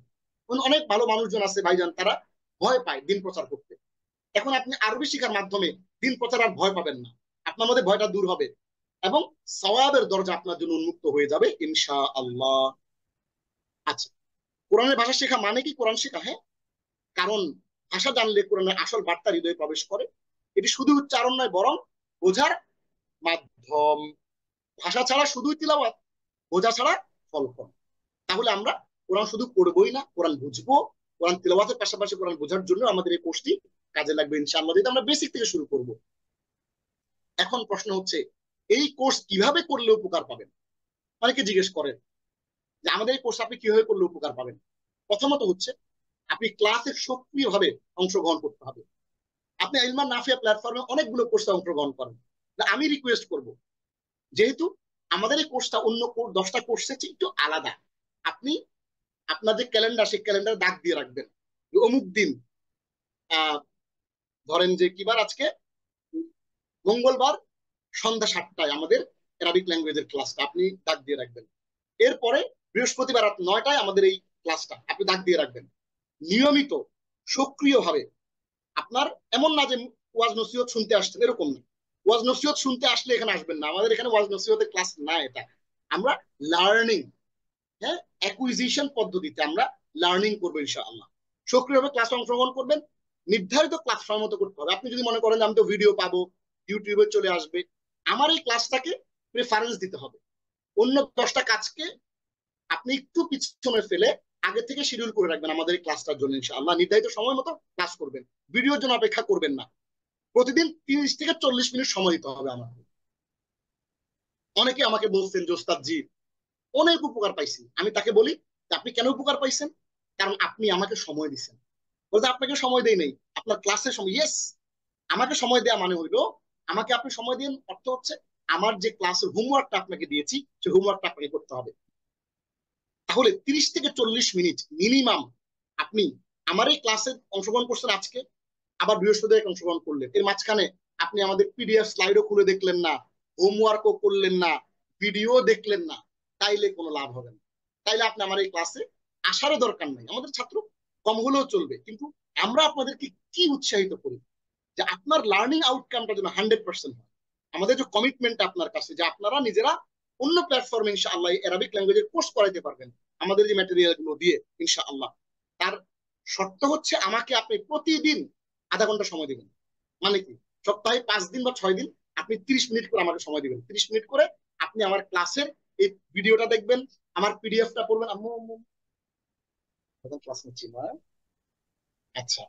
অনেক ভালো মানুষজন আছে ভাইজান, তারা ভয় পায় দিন প্রচার করতে। এখন আপনি আরবি শিখার মাধ্যমে দিন প্রচার আর ভয় পাবেন না, আপনার মধ্যে ভয়টা দূর হবে এবং সওয়াবের দরজা আপনার জন্য উন্মুক্ত হয়ে যাবে ইনশাআল্লাহ। আচ্ছা, কোরআনের ভাষা শেখা মানে কি কোরআন শেখা? হ্যাঁ, কারণ ভাষা জানলে কোরআনের আসল বার্তা হৃদয়ে প্রবেশ করে। এটি শুধু উচ্চারণ নয়, বরং বোঝার মাধ্যম। ভাষা ছাড়া শুধুই তিলাওয়াত, বোঝা ছাড়া ফলাফল। তাহলে আমরা কোরআন শুধু পড়বই না, কোরআন বুঝবো। কোরআন তিলাওয়াতের পাশাপাশি কোরআন বোঝার জন্য আমাদের এই কোর্সটি কাজে লাগবে ইনশাআল্লাহ, যেটা আমরা বেসিক থেকে শুরু করব। এখন প্রশ্ন হচ্ছে, এই কোর্স কিভাবে করলে উপকার পাবেন? অনেকে জিজ্ঞেস করেন যে আমাদের এই কোর্স আপনি কিভাবে করলে উপকার পাবেন। প্রথমত হচ্ছে, আপনি ক্লাসে সক্রিয়ভাবে অংশগ্রহণ করতে হবে। আপনি ইলমান নাফিয়া প্ল্যাটফর্মে অনেকগুলো কোর্সে অংশগ্রহণ করেন। আমি রিকোয়েস্ট করব, যেহেতু আমাদের এই কোর্সটা অন্য 10টা কোর্সের চেয়ে একটু আলাদা, আপনি আপনার যে ক্যালেন্ডার, সেই ক্যালেন্ডার দাগ দিয়ে রাখবেন অমুক দিন, ধরেন যে কিবার আজকে মঙ্গলবার সন্ধ্যা 7টায় আমাদের অ্যারাবিক ল্যাঙ্গুয়েজের ক্লাসটা আপনি দাগ দিয়ে রাখবেন। এরপরে বৃহস্পতিবার রাত 9টায় আমাদের এই ক্লাসটা আপনি দাগ দিয়ে রাখবেন। নিয়মিত সক্রিয়ভাবে আপনার, এমন না যে ওয়াজ নসিহত শুনতে আসছেন, এরকম না। ওয়াজ নসিহত শুনতে আসলে এখানে আসবেন না, আমাদের এখানে ওয়াজ নসিহতের ক্লাস না, এটা আমরা লার্নিং, হ্যাঁ, অ্যাকুইজিশন পদ্ধতিতে আমরা লার্নিং করবো ইনশাআল্লাহ। সক্রিয়ভাবে ক্লাসে অংশগ্রহণ করবেন, নির্ধারিত প্ল্যাটফর্ম মতো করতে হবে। আপনি যদি মনে করেন আমি তো ভিডিও পাবো, ইউটিউবে চলে আসবে, আমার এই ক্লাসটাকে প্রেফারেন্স দিতে হবে। অন্য 10টা কাজকে আপনি একটু পিছনে ফেলে আগে থেকে শিডিউল করে রাখবেন আমাদের এই ক্লাসটার জন্য ইনশাআল্লাহ। নির্ধারিত সময় মতো ক্লাস করবেন, ভিডিওর জন্য অপেক্ষা করবেন না। প্রতিদিন 30 থেকে 40 মিনিট সময় দিতে হবে আমাকে। অনেকে আমাকে বলছেন যে ওস্তাদ জি অনেক উপকার পাইছি, আমি তাকে বলি আপনি কেন উপকার পাইছেন? কারণ আপনি আমাকে সময় দিচ্ছেন। বলতে আপনাকে সময় দেই নেই, আপনার ক্লাসের সময়। ইয়েস, আমাকে সময় দেওয়া মানে হইলো, আমাকে আপনি সময় দিন অর্থ হচ্ছে আমার যে ক্লাসের হোমওয়ার্কটা আপনাকে দিয়েছি সেই হোমওয়ার্কটা আপনাকে করতে হবে। তাহলে 30 থেকে 40 মিনিট মিনিমাম আপনি আমার এই ক্লাসে অংশগ্রহণ করছেন আজকে, আবার বৃহস্পতিবার অংশগ্রহণ করলেন, এর মাঝখানে আপনি আমাদের পিডিএফ স্লাইডও খুলে দেখলেন না, হোমওয়ার্কও করলেন না, ভিডিও দেখলেন না, তাইলে কোনো লাভ হবে না। তাইলে আপনি আমার এই ক্লাসে আসারও দরকার নাই। আমাদের ছাত্র কম হলেও চলবে, কিন্তু আমরা আপনাদেরকে কি উৎসাহিত করি যে আপনার লার্নিং আউটকামটা যেন 100% হয়। আমাদের যে কমিটমেন্ট আপনার কাছে, যে আপনারা নিজেরা অন্য প্ল্যাটফর্মে ইনশাআল্লাহ অ্যারাবিক ল্যাঙ্গুয়েজের কোর্স করাইতে পারবেন আমাদের যে ম্যাটেরিয়াল গুলো দিয়ে ইনশাআল্লাহ। তার শর্ত হচ্ছে আমাকে আপনি প্রতিদিন আধা ঘন্টা সময় দিবেন। মানে কি, সপ্তাহে 5 দিন বা 6 দিন আপনি 30 মিনিট করে আমাকে সময় দিবেন। 30 মিনিট করে আপনি আমার ক্লাসের এই ভিডিওটা দেখবেন, আমার পিডিএফটা পড়বেন। আম্মু আম্মু ক্লাস নিচ্ছি না। আচ্ছা,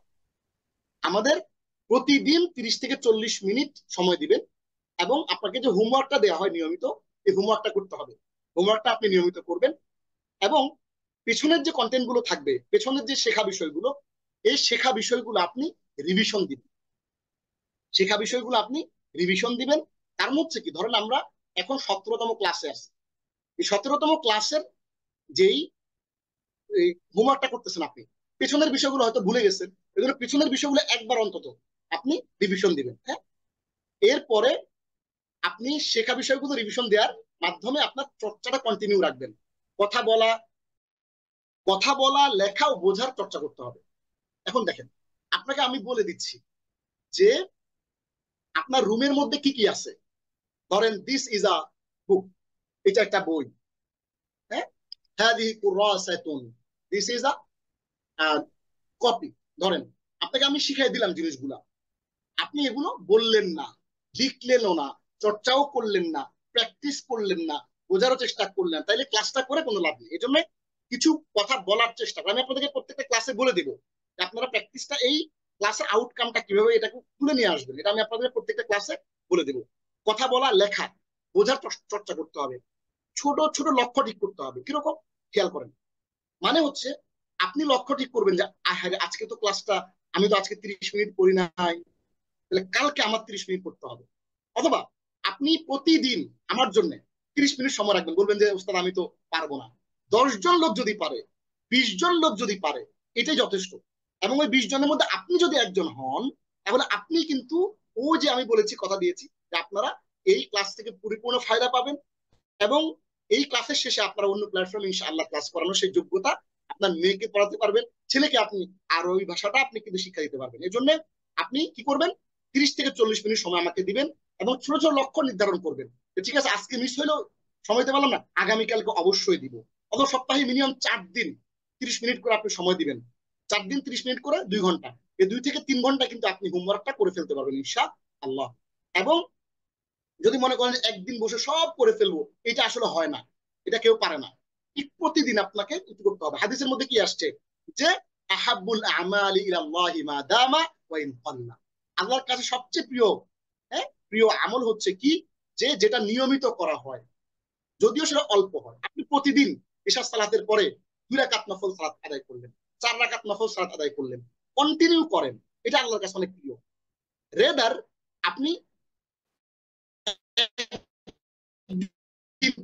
আমাদের প্রতিদিন 30 থেকে 40 মিনিট সময় দিবেন এবং আপনাকে যে হোমওয়ার্কটা দেওয়া হয় নিয়মিত, এই হোমওয়ার্কটা করতে হবে। হোমওয়ার্কটা আপনি নিয়মিত করবেন এবং পেছনের যে কন্টেন্ট গুলো থাকবে, পেছনের যে শেখা বিষয়গুলো, এই শেখা বিষয়গুলো আপনি রিভিশন দিবেন। শেখা বিষয়গুলো আপনি রিভিশন দিবেন। তার মধ্যে কি, ধরেন আমরা এখন 17তম ক্লাসে আছি, এই 17তম ক্লাসের যেই হোমওয়ার্কটা করতেছেন আপনি, পেছনের বিষয়গুলো হয়তো ভুলে গেছেন, এজন্য পেছনের বিষয়গুলো একবার অন্তত আপনি রিভিশন দিবেন। হ্যাঁ, এরপরে আপনি শেখা বিষয়গুলো রিভিশন দেওয়ার মাধ্যমে আপনার চর্চাটা কন্টিনিউ রাখবেন। কথা বলা, কথা বলা, লেখা ও বোঝার চর্চা করতে হবে। এখন দেখেন, আপনাকে আমি বলে দিচ্ছি যে আপনার রুমের মধ্যে কি কি আছে। ধরেন দিস ইজ আ বুক, এটা একটা বই। হ্যাঁ, হাদিহি কুরাসাতুন, দিস ইজ আ কপি। ধরেন আপনাকে আমি শিখাই দিলাম জিনিসগুলা, আপনি এগুলো বললেন না, লিখলেনও না, চর্চাও করলেন না, প্র্যাকটিস করলেন না, বোঝারও চেষ্টা করলেন, তাইলে ক্লাসটা করে কোনো লাভ নেই। এই জন্য কিছু কথা বলার চেষ্টা করেন। আমি আপনাদেরকে প্রত্যেকটা ক্লাসে বলে দিব যে আপনারা প্র্যাকটিসটা এই ক্লাসের আউটকামটা কিভাবে এটাকে তুলে নিয়ে আসবেন, এটা আমি আপনাদের প্রত্যেকটা ক্লাসে বলে দেবো। কথা বলা, লেখা, বোঝার চর্চা করতে হবে, ছোট ছোট লক্ষ্য ঠিক করতে হবে। কিরকম খেয়াল করেন, মানে হচ্ছে আপনি লক্ষ্য ঠিক করবেন যে আহারে আজকে তো ক্লাসটা, আমি তো আজকে 30 মিনিট পড়ি নাই, তাহলে কালকে আমার 30 মিনিট পড়তে হবে। অথবা আপনি প্রতিদিন আমার জন্য 30 মিনিট সময় রাখবেন, বলবেন যে উস্তাদ আমি তো পারবো না। 10 জন লোক যদি পারে, 20 জন লোক যদি পারে, এটাই যথেষ্ট। এবং ওই 20 জনের মধ্যে আপনি যদি একজন হন, তাহলে আপনি কিন্তু ও যে আমি বলেছি, কথা দিয়েছি যে আপনারা এই ক্লাস থেকে পরিপূর্ণ ফায়দা পাবেন, এবং এই ক্লাসের শেষে আপনারা অন্য প্ল্যাটফর্মে ইনশাআল্লাহ ক্লাস করানোর সেই যোগ্যতা আপনার মেয়েকে পড়াতে পারবেন, ছেলেকে আপনি আরবি ভাষাটা আপনি কিন্তু শিক্ষা দিতে পারবেন। এই জন্য আপনি কি করবেন, 30 থেকে 40 মিনিট সময় আমাকে দিবেন এবং ছোট ছোট লক্ষ্য নির্ধারণ করবেন। ঠিক আছে, আজকে মিস হইলেও সময় দিতে পারলাম না, আগামীকালকে অবশ্যই দিব। অথবা সপ্তাহে মিনিমাম 4 দিন 30 মিনিট করে আপনি সময় দিবেন, 4 দিন 30 মিনিট করে 2 ঘন্টা, এই 2 থেকে 3 ঘন্টা কিন্তু আপনি হোমওয়ার্কটা করে ফেলতে পারবেন ইনশাআল্লাহ। এবং যদি মনে করেন একদিন বসে সব করে ফেলবো, এটা আসলে হয় না, এটা কেউ পারে না। ঠিক প্রতিদিন আপনাকে কিছু করতে হবে। হাদিসের মধ্যে কি আসছে যে আহাব্বুল আমালি ইলাল্লাহি মা দামা ওয়া ইন কাল্লা, আল্লাহর কাছে সবচেয়ে প্রিয়, হ্যাঁ, প্রিয় আমল হচ্ছে কি, যে যেটা নিয়মিত করা হয়, যদিও সেটা অল্প হয়। আপনি প্রতিদিন ইশার সালাতের পরে 2 রাকাত নফল সালাত আদায় করলেন, 4 রাকাত নফল সালাত আদায় করলেন, কন্টিনিউ করেন, এটা আল্লাহর কাছে অনেক প্রিয়। রেদার আপনি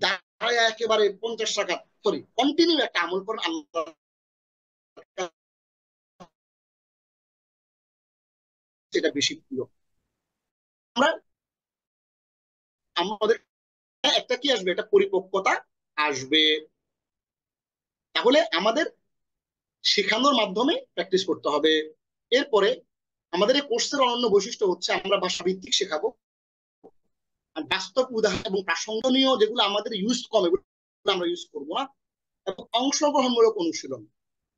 দাঁড়ায় একেবারে 50 রাকাত, সরি কন্টিনিউ একটা আমল করেন, আল্লাহ সেটা বেশি প্রিয়। আমরা আমাদের একটা কি আসবে, একটা পরিপক্কতা আসবে। তাহলে আমাদের শেখানোর মাধ্যমে প্র্যাকটিস করতে হবে। এরপরে আমাদের এই কোর্সের অনন্য বৈশিষ্ট্য হচ্ছে আমরা ভাষা ভিত্তিক শেখাবো, আর বাস্তব উদাহরণ এবং প্রাসঙ্গিক যেগুলো আমাদের ইউজ কম, এগুলো আমরা ইউজ করবো না। এবং অংশগ্রহণমূলক অনুশীলন,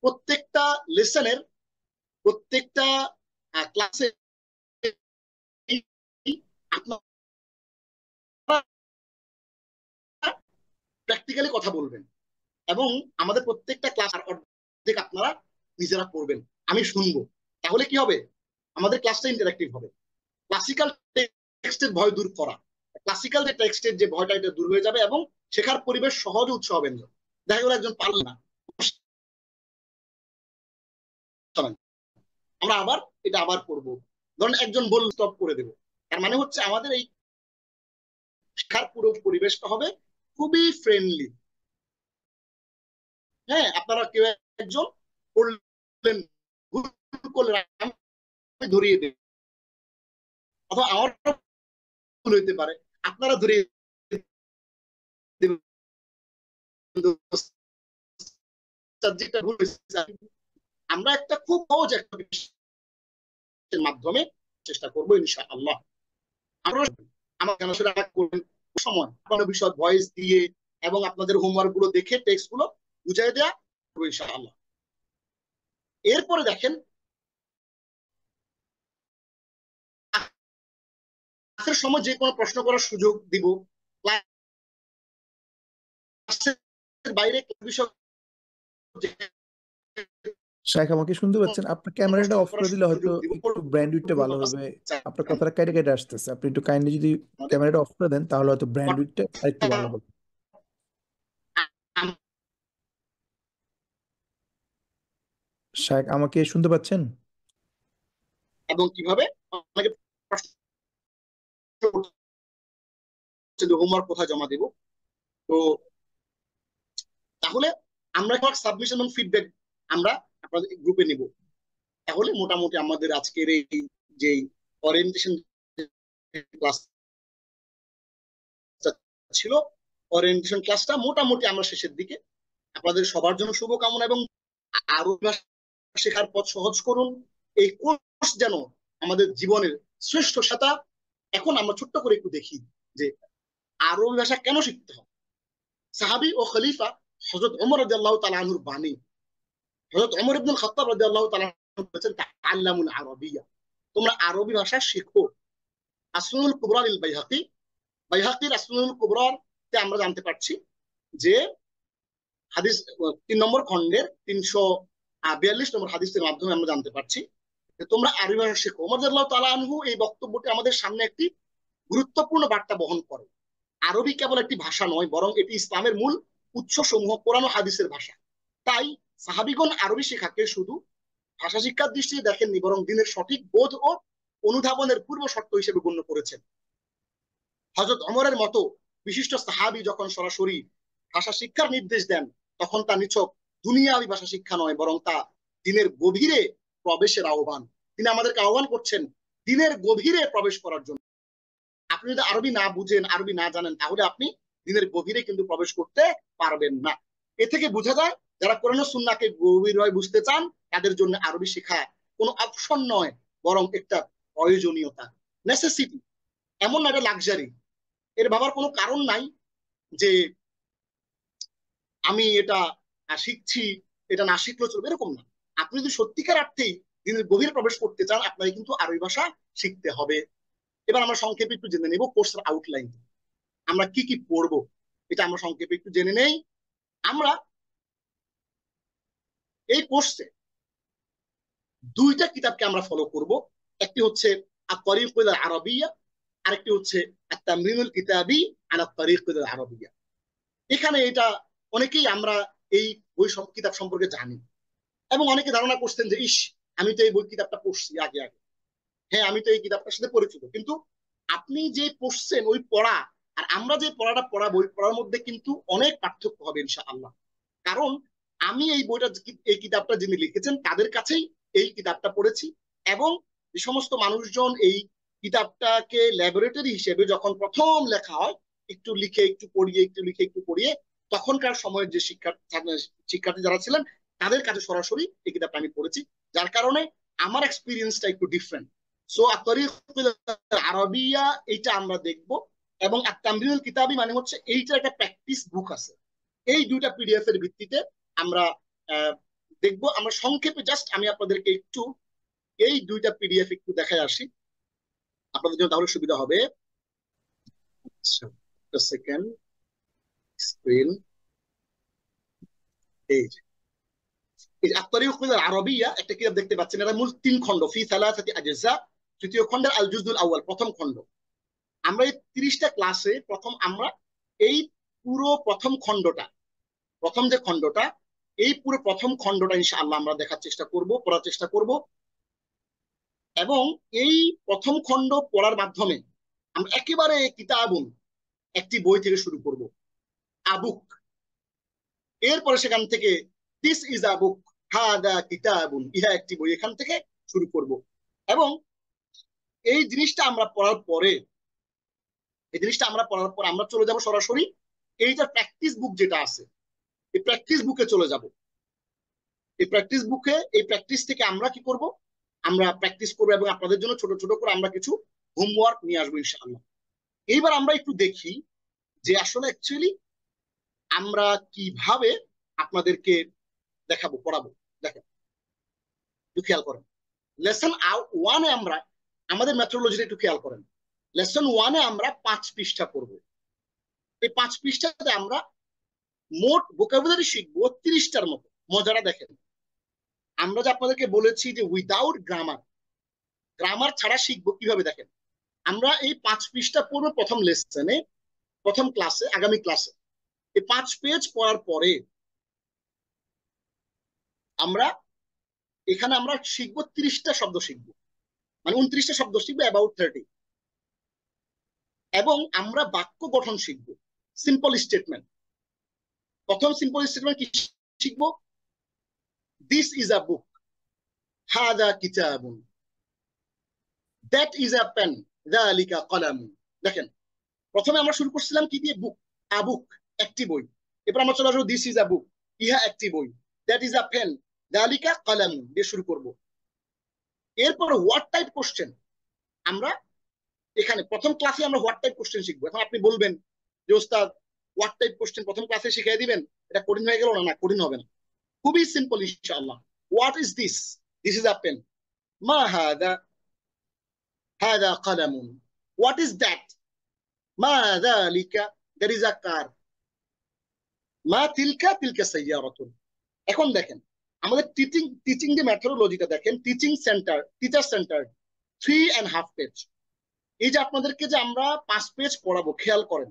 প্রত্যেকটা লেসনের, প্রত্যেকটা ক্লাসে আপনারা প্র্যাকটিক্যালি কথা বলবেন, এবং আমাদের প্রত্যেকটা ক্লাস অর্ধেক আপনারা নিজেরা করবেন, আমি শুনবো। তাহলে কি হবে, আমাদের ক্লাসটা ইন্টারেক্টিভ হবে। ক্লাসিক্যাল টেক্সটের ভয় দূর করা, ক্লাসিক্যাল যে টেক্সটের যে ভয়টা, এটা দূর হয়ে যাবে, এবং শেখার পরিবেশ সহজ উৎসাহ হবে। দেখা গেল একজন পারল না, আমরা আবার এটা আবার করবো, ধরেন একজন বলল স্টপ করে দেবো। তার মানে হচ্ছে আমাদের এই শেখার পুরো পরিবেশটা হবে খুবই ফ্রেন্ডলি। হ্যাঁ, আপনারা কেউ একজন করলেন, ভুল করলেন, আমি ধরিয়ে দেব, অথবা আমার ভুল হইতে পারে, আপনারা ধরিয়ে দেবেন সাবজেক্টটা ভুল হয়েছে। আমরা একটা খুব সহজ একটা মাধ্যমে চেষ্টা করবো ইনশাআল্লাহ। আমরা আমার কেন সেটা করবেন সময় আপনার বিষয় ভয়েস দিয়ে এবং আপনাদের হোমওয়ার্ক গুলো দেখে টেক্সট গুলো বুঝাই দেওয়া করবো ইনশাআল্লাহ। এরপরে দেখেন ক্লাসের সময় যে কোনো প্রশ্ন করার সুযোগ দিব, ক্লাসের বাইরে বিষয় শাইখ আমাকে শুনতে পাচ্ছেন? আপনার ক্যামেরাটা অফ করে দিলে হয়তো একটু ব্র্যান্ডউইডটা ভালো হবে। আপনার কথাটা কেটে কেটে আসতেছে, আপনি একটু কাইন্ডলি যদি ক্যামেরাটা অফ করে দেন তাহলে হয়তো ব্র্যান্ডউইডটা একটু ভালো হবে। শাইখ আমাকে শুনতে পাচ্ছেন? এবং কিভাবে অনেকে হোমওয়ার্ক কোথায় জমা দেব। তো তাহলে আমরা সাবমিশন এবং ফিডব্যাক আমরা আপনাদের গ্রুপে নিব। তাহলে মোটামুটি আমাদের আজকের এই যে ওরিয়েন্টেশন ক্লাস ছিল, ওরিয়েন্টেশন ক্লাসটা মোটামুটি আমরা শেষের দিকে। আপনাদের সবার জন্য শুভকামনা, এবং আরো শেখার পথ সহজ করুন। এই কোর্স যেন আমাদের জীবনের শ্রেষ্ঠ সাথা। এখন আমরা ছোট্ট করে একটু দেখি যে আরবি ভাষা কেন শিখতে হবে। সাহাবী ও খলিফা হযরত ওমর রাদিয়াল্লাহু তাআলা আনহুর বাণী, হযরত ওমর ইবনে খাত্তাব রাদিয়াল্লাহু তাআলা বলেছেন তাআল্লামুল আরাবিয়া, তোমরা আরবি ভাষা শিখো। আসনুল কুবরা লিল বাইহাকি, বাইহাকির আসনুল কুবরার তে আমরা জানতে পারছি যে হাদিস 3 নম্বর খণ্ডের 342 নম্বর হাদিসের মাধ্যমে আমরা জানতে পারছি তোমরা আরবি ভাষা শেখো। ওমর রাদিয়াল্লাহু তাআলা আনহু এই বক্তব্যটি আমাদের সামনে একটি গুরুত্বপূর্ণ বার্তা বহন করে। আরবি কেবল একটি ভাষা নয়, বরং এটি ইসলামের মূল উৎস সমূহ, কোরআন ও হাদিসের ভাষা। তাই সাহাবীগণ আরবি শেখাকে শুধু ভাষা শিক্ষার দৃষ্টিতে দেখেননি, বরং দিনের সঠিক বোধ ও অনুধাবনের পূর্ব শর্ত হিসেবে গণ্য করেছেন। হযরত ওমরের মতো বিশিষ্ট সাহাবী যখন সরাসরি ভাষা শিক্ষার নির্দেশ দেন, তখন তা নিছক দুনিয়াবি ভাষা শিক্ষা নয়, বরং তা দিনের গভীরে প্রবেশের আহ্বান। তিনি আমাদেরকে আহ্বান করছেন দিনের গভীরে প্রবেশ করার জন্য। আপনি যদি আরবি না বুঝেন, আরবি না জানেন, তাহলে আপনি দিনের গভীরে কিন্তু প্রবেশ করতে পারবেন না। এ থেকে বোঝা যায় যারা কোরআন ও সুন্নাহকে গভীরভাবে বুঝতে চান, তাদের জন্য আরবি শেখা কোনো অপশন নয়, বরং একটা প্রয়োজনীয়তা, নেসেসিটি। এমন না একটা লাক্সারি। এর ভাবার কোনো কারণ নাই যে আমি এটা শিখছি, এটা না শিখলেও চলবে, এরকম না। আপনি যদি সত্যিকার অর্থেই দিনের গভীরে প্রবেশ করতে চান, আপনাকে কিন্তু আরবি ভাষা শিখতে হবে। এবার আমরা সংক্ষেপে একটু জেনে নেব কোর্সের আউটলাইন, আমরা কি কি পড়বো এটা আমরা সংক্ষেপে একটু জেনে নেই। আমরা এই কোর্সে দুইটা কিতাবকে আমরা ফলো করব। একটি হচ্ছে আত-তারিকুল আল-আরাবিয়্যা, আরেকটি হচ্ছে আত-তামরিনুল কিতাবি আলা আত-তারিকুল আল-আরাবিয়্যা। এখানে এটা অনেকেই আমরা এই বই কিতাব সম্পর্কে জানি, এবং অনেকে ধারণা করছেন যে ইস, আমি তো এই বই কিতাবটা পড়ছি আগে আগে, হ্যাঁ আমি তো এই কিতাবটার সাথে পরিচিত। কিন্তু আপনি যে পড়ছেন ওই পড়া আর আমরা যে পড়াটা পড়াবো, ওই পড়ার মধ্যে কিন্তু অনেক পার্থক্য হবে ইনশাআল্লাহ। কারণ আমি এই বইটা, এই কিতাবটা যিনি লিখেছেন তাদের কাছেই এই কিতাবটা পড়েছি, এবং যে সমস্ত মানুষজন এই কিতাবটাকে ল্যাবরেটরি হিসেবে যখন প্রথম লেখা হয়, একটু লিখে একটু পড়িয়ে, একটু লিখে একটু পড়িয়ে, তখনকার সময়ের যে শিক্ষার্থী যারা ছিলেন তাদের কাছে সরাসরি এই কিতাবটা আমি পড়েছি, যার কারণে আমার এক্সপিরিয়েন্সটা একটু ডিফারেন্ট। সো আত-তারিকুল আরাবিয়্যা এইটা আমরা দেখব, এবং আত-তামরিনুল কিতাবি মানে হচ্ছে এইটার একটা প্র্যাকটিস বুক আছে। এই দুইটা পিডিএফ এর ভিত্তিতে আমরা দেখব। আমরা সংক্ষেপে জাস্ট আমি আপনাদেরকে একটু এই দুইটা পিডিএফ একটু দেখায় আসি আপনাদের জন্য, তাহলে সুবিধা হবে। সেকেন্ড স্ক্রিন, এই আত-তারিকুল আরাবিয়্যা একটা কিতাব দেখতে পাচ্ছেন, এটা মূল 3 খণ্ড, ফি সালাসাতি আজজা। তৃতীয় খণ্ডের আল জুজুল আউয়াল, প্রথম খণ্ড। আমরা এই 30টা ক্লাসে আমরা এই পুরো প্রথম খণ্ডটা, প্রথম যে খণ্ডটা, এই পুরো প্রথম খণ্ডটা ইনশাআল্লাহ আমরা দেখার চেষ্টা করব, পড়ার চেষ্টা করব। এবং এই প্রথম খণ্ড পড়ার মাধ্যমে আমরা একেবারে কিতাবুন, একটি বই থেকে শুরু করব, আবুক। এরপরে সেখান থেকে দিস ইজ আ বুক, হাদা কিতাবুন, ইহা একটি বই, এখান থেকে শুরু করব। এবং এই জিনিসটা আমরা পড়ার পরে, আমরা চলে যাব সরাসরি এইটার প্র্যাকটিস বুক যেটা আছে, এই প্র্যাকটিস বুকে চলে যাব। এই প্র্যাকটিস থেকে আমরা কি করব, আমরা প্র্যাকটিস করবো, এবং আপনাদের জন্য ছোট ছোট করে আমরা কিছু হোমওয়ার্ক নিয়ে আসবো ইনশাআল্লাহ। এইবার আমরা একটু দেখি যে আসলে অ্যাকচুয়ালি আমরা কিভাবে আপনাদেরকে দেখাবো, পড়াবো। দেখেন, একটু খেয়াল করেন, লেসন 1-এ আমরা আমাদের মেথোডোলজিটা একটু খেয়াল করেন। লেসন 1-এ আমরা 5 পৃষ্ঠা পড়ব। এই 5 পৃষ্ঠাতে আমরা মোট ভোকাবুলারি শিখবো 30টার মতো। মজাটা দেখেন, আমরা যে আপনাদেরকে বলেছি যে উইদাউট গ্রামার ছাড়া শিখবো কিভাবে, দেখেন আমরা এই 5 পৃষ্ঠা পড়বো প্রথম লেসনে, প্রথম ক্লাসে, আগামী ক্লাসে। এই 5 পেজ পড়ার পরে আমরা এখানে আমরা শিখবো 30টা শব্দ শিখবো, মানে 29টা শব্দ শিখবো, অ্যাবাউট 30। এবং আমরা বাক্য গঠন শিখবো, সিম্পল স্টেটমেন্ট। প্রথম সিম্পল স্টেটমেন্ট কি শিখবো? দিস ইজ আ বুক, হাদা কিতাবুন, দ্যাট ইজ আ পেন, যালিকা কলামুন। দেখেন, প্রথমে আমরা শুরু করছিলাম কি দিয়ে? বুক, আ বুক, একটি বই। এরপর আমরা চলে আসবো দিস ইজ আ বুক, ইহা একটি বই, দ্যাট ইজ আ পেন, যালিকা কলামুন দিয়ে শুরু করব। এরপর হোয়াট টাইপ কোশ্চেন, আমরা এখানে প্রথম ক্লাসে আমরা হোয়াট টাইপ কোশ্চেন শিখবো। এখন আপনি বলবেন যে ওস্তাদ হোয়াট টাইপ কোশ্চেন প্রথম ক্লাসে শিখিয়ে দিবেন, এটা কঠিন হয়ে গেল না? না, কঠিন হবে না, খুবই সিম্পল ইনশাআল্লাহ। What is this? This is a pen. মা হাদা? হাদা কলামুন। What is that? মা যালিকা? দ্যাট ইজ আ কার। মা তিলকা? তিলকা সাইয়ারাতুন। এখন দেখেন, আমাদের টিচিং যে মেথোডোলজিটা দেখেন, টিচার সেন্টার 3.5 পেজ। এই যে আপনাদেরকে যে আমরা 5 পেজ পড়াবো, খেয়াল করেন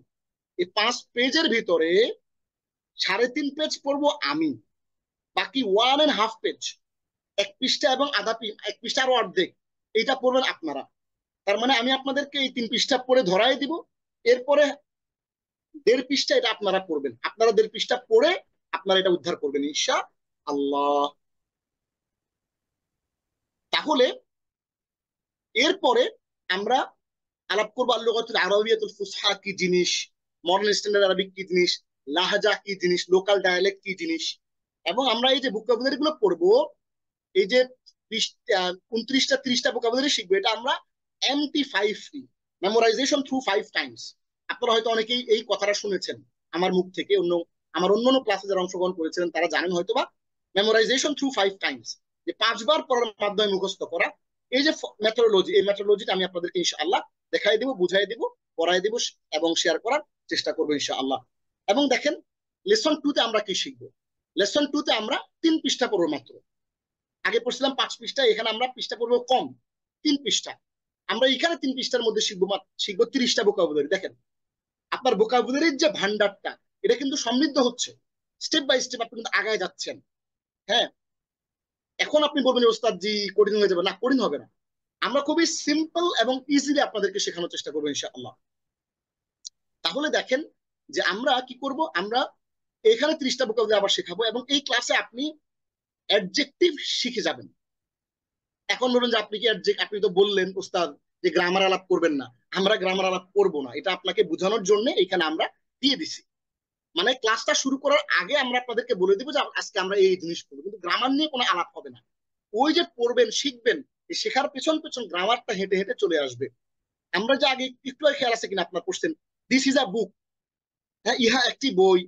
এই 5 পেজের ভিতরে 3.5 পেজ পড়বো আমি, বাকি 1.5 পেজ, 1 পৃষ্ঠা এবং এক পৃষ্ঠা আরো অর্ধেক, এইটা পড়বেন আপনারা। তার মানে আমি আপনাদেরকে এই 3 পৃষ্ঠা পড়ে ধরাই দিব, এরপরে 1.5 পৃষ্ঠা এটা আপনারা পড়বেন, আপনারা 1.5 পৃষ্ঠা পড়ে আপনারা এটা উদ্ধার করবেন ইনশাআল্লাহ। তাহলে এরপরে আমরা আলাপ করবো আল-লুগাতুল আরাবিয়াতুল ফুসহা কি জিনিস, মডার্ন স্ট্যান্ডার্ড আরবিক কি জিনিস, লাহাজা কি জিনিস, লোকাল ডায়ালেক্ট কি জিনিস। এবং আমরা এই যে ভোকাবুলারি গুলো পড়বো, এই যে 29টা 30টা ভোকাবুলারি শিখবো, এটা আমরা MT5 মেমোরাইজেশন থ্রু 5 টাইমস। আপনারা হয়তো অনেকেই এই কথাটা শুনেছেন আমার মুখ থেকে, আমার অন্যান্য ক্লাসে যারা অংশগ্রহণ করেছিলেন তারা জানেন হয়তো বা, মেমোরাইজেশন থ্রু 5 টাইমস, যে 5 বার পড়ার মাধ্যমে মুখস্থ করা। এই যে মেথোডোলজি, এই মেথোডোলজিটা আমি আপনাদেরকে ইনশাআল্লাহ দেখাই দিব, বুঝাই দিব, পড়াই দিব এবং শেয়ার করার চেষ্টা করবো ইনশাআল্লাহ। এবং দেখেন লেসন 2 তে আমরা কি শিখবো। লেসন 2 তে আমরা 3 পৃষ্ঠা পড়বো মাত্র। আগে পড়ছিলাম 5 পৃষ্ঠা, এখানে আমরা পৃষ্ঠা পড়বো কম, 3 পৃষ্ঠা। আমরা এখানে 3 পৃষ্ঠার মধ্যে শিখবো 30টা ভোকাবুলারি। দেখেন আপনার ভোকাবুলারির যে ভান্ডারটা, এটা কিন্তু সমৃদ্ধ হচ্ছে, স্টেপ বাই স্টেপ আপনি কিন্তু আগায় যাচ্ছেন। হ্যাঁ, এখন আপনি বলবেন ওস্তাদ জি কঠিন হয়ে যাবে, না কঠিন হবে না, আমরা খুবই সিম্পল এবং ইজিলি আপনাদেরকে শেখানোর চেষ্টা করবো ইনশাআল্লাহ। তাহলে দেখেন যে আমরা কি করব, আমরা এখানে 30টা ভোকাবুলারি আবার শেখাবো এবং এই ক্লাসে আপনি অ্যাডজেক্টিভ শিখে যাবেন। এখন বলবেন যে আপনি কি আপনি তো বললেন ওস্তাদ যে গ্রামার আলাপ করবেন না, আমরা গ্রামার আলাপ করবো না, এটা আপনাকে বোঝানোর জন্য এখানে আমরা দিয়ে দিছি। মানে ক্লাসটা শুরু করার আগে আমরা আপনাদেরকে বলে দিব যে আজকে আমরা এই জিনিস পড়বো, কিন্তু গ্রামার নিয়ে কোনো আলাপ হবে না। ওই যে পড়বেন শিখবেন, এই শেখার পেছন পেছন গ্রামারটা হেঁটে হেঁটে চলে আসবে। আমরা যে আগে একটু খেয়াল আছে কিনা আপনার question, this is a book, হ্যাঁ ইহা একটি বই,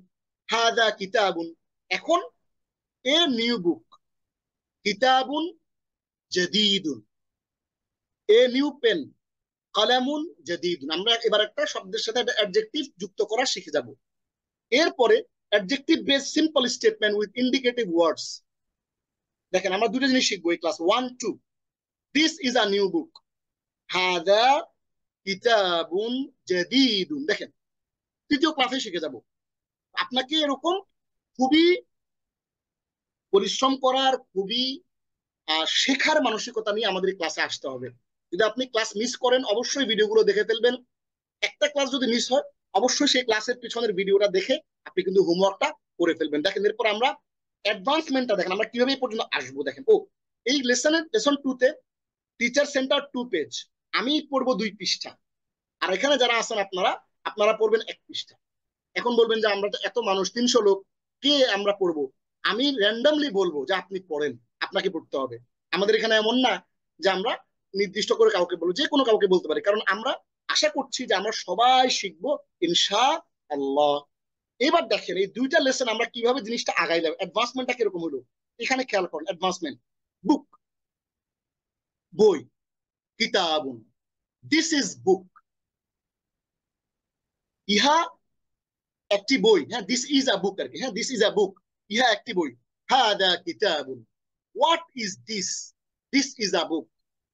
হাদা কিতাবুন, এখন এ নিউ বুক, কিতাবুন জাদীদুন, এ নিউ পেন, কলামুন জাদীদুন। আমরা এবার একটা শব্দের সাথে একটা অ্যাডজেক্টিভ যুক্ত করা শিখে যাব। এরপরে adjective base simple statement with indicative words. দেখেন আমরা দুটো জিনিস শিখবো এই class 1 2। This is a new book, হাদা কিতাবুন জাদীদুন। দেখেন তৃতীয় ক্লাসে শিখে যাব। আপনাকে এরকম খুবই পরিশ্রম করার, খুবই শেখার মানসিকতা নিয়ে আমাদের ক্লাসে আসতে হবে। যদি আপনি ক্লাস মিস করেন অবশ্যই ভিডিওগুলো দেখে ফেলবেন। একটা ক্লাস যদি মিস হয় অবশ্যই সেই ক্লাসের পিছনের ভিডিওটা দেখে আপনি কিন্তু হোমওয়ার্কটা করে ফেলবেন। দেখেন এরপর আমরা অ্যাডভান্সমেন্টটা দেখেন আমরা কিভাবে এই পর্যন্ত আসবো। দেখেন এই লেসন 2 তে টিচার সেন্টার 2 পেজ, আমি পড়বো 2 পৃষ্ঠা, আর এখানে যারা আছেন আপনারা পড়বেন 1 পৃষ্ঠা। এখন বলবেন যে আমরা তো এত মানুষ 300 লোক, কে আমরা পড়বো? আমি র্যান্ডমলি বলবো যে আপনি পড়েন, আপনাকে পড়তে হবে। আমাদের এখানে এমন না যে আমরা নির্দিষ্ট করে কাউকে বলবো, যে কোনো কাউকে বলতে পারি, কারণ আমরা আশা করছি যে আমরা সবাই শিখবো ইনশাআল্লাহ। এবার দেখেন এই 2টা লেসন আমরা কিভাবে জিনিসটা আগাইলাম, অ্যাডভান্সমেন্টটা কিরকম হলো। এখানে খেয়াল করেন অ্যাডভান্সমেন্ট, বুক বই, কিতাবুন দিস ইজ বুক, ইহা একটি বই, হ্যাঁ দিস ইজ আ বুক আর কি, হ্যাঁ দিস ইজ আ বুক, ইহা একটি বই, হাদা কিতাবুন, what is this, this is a book,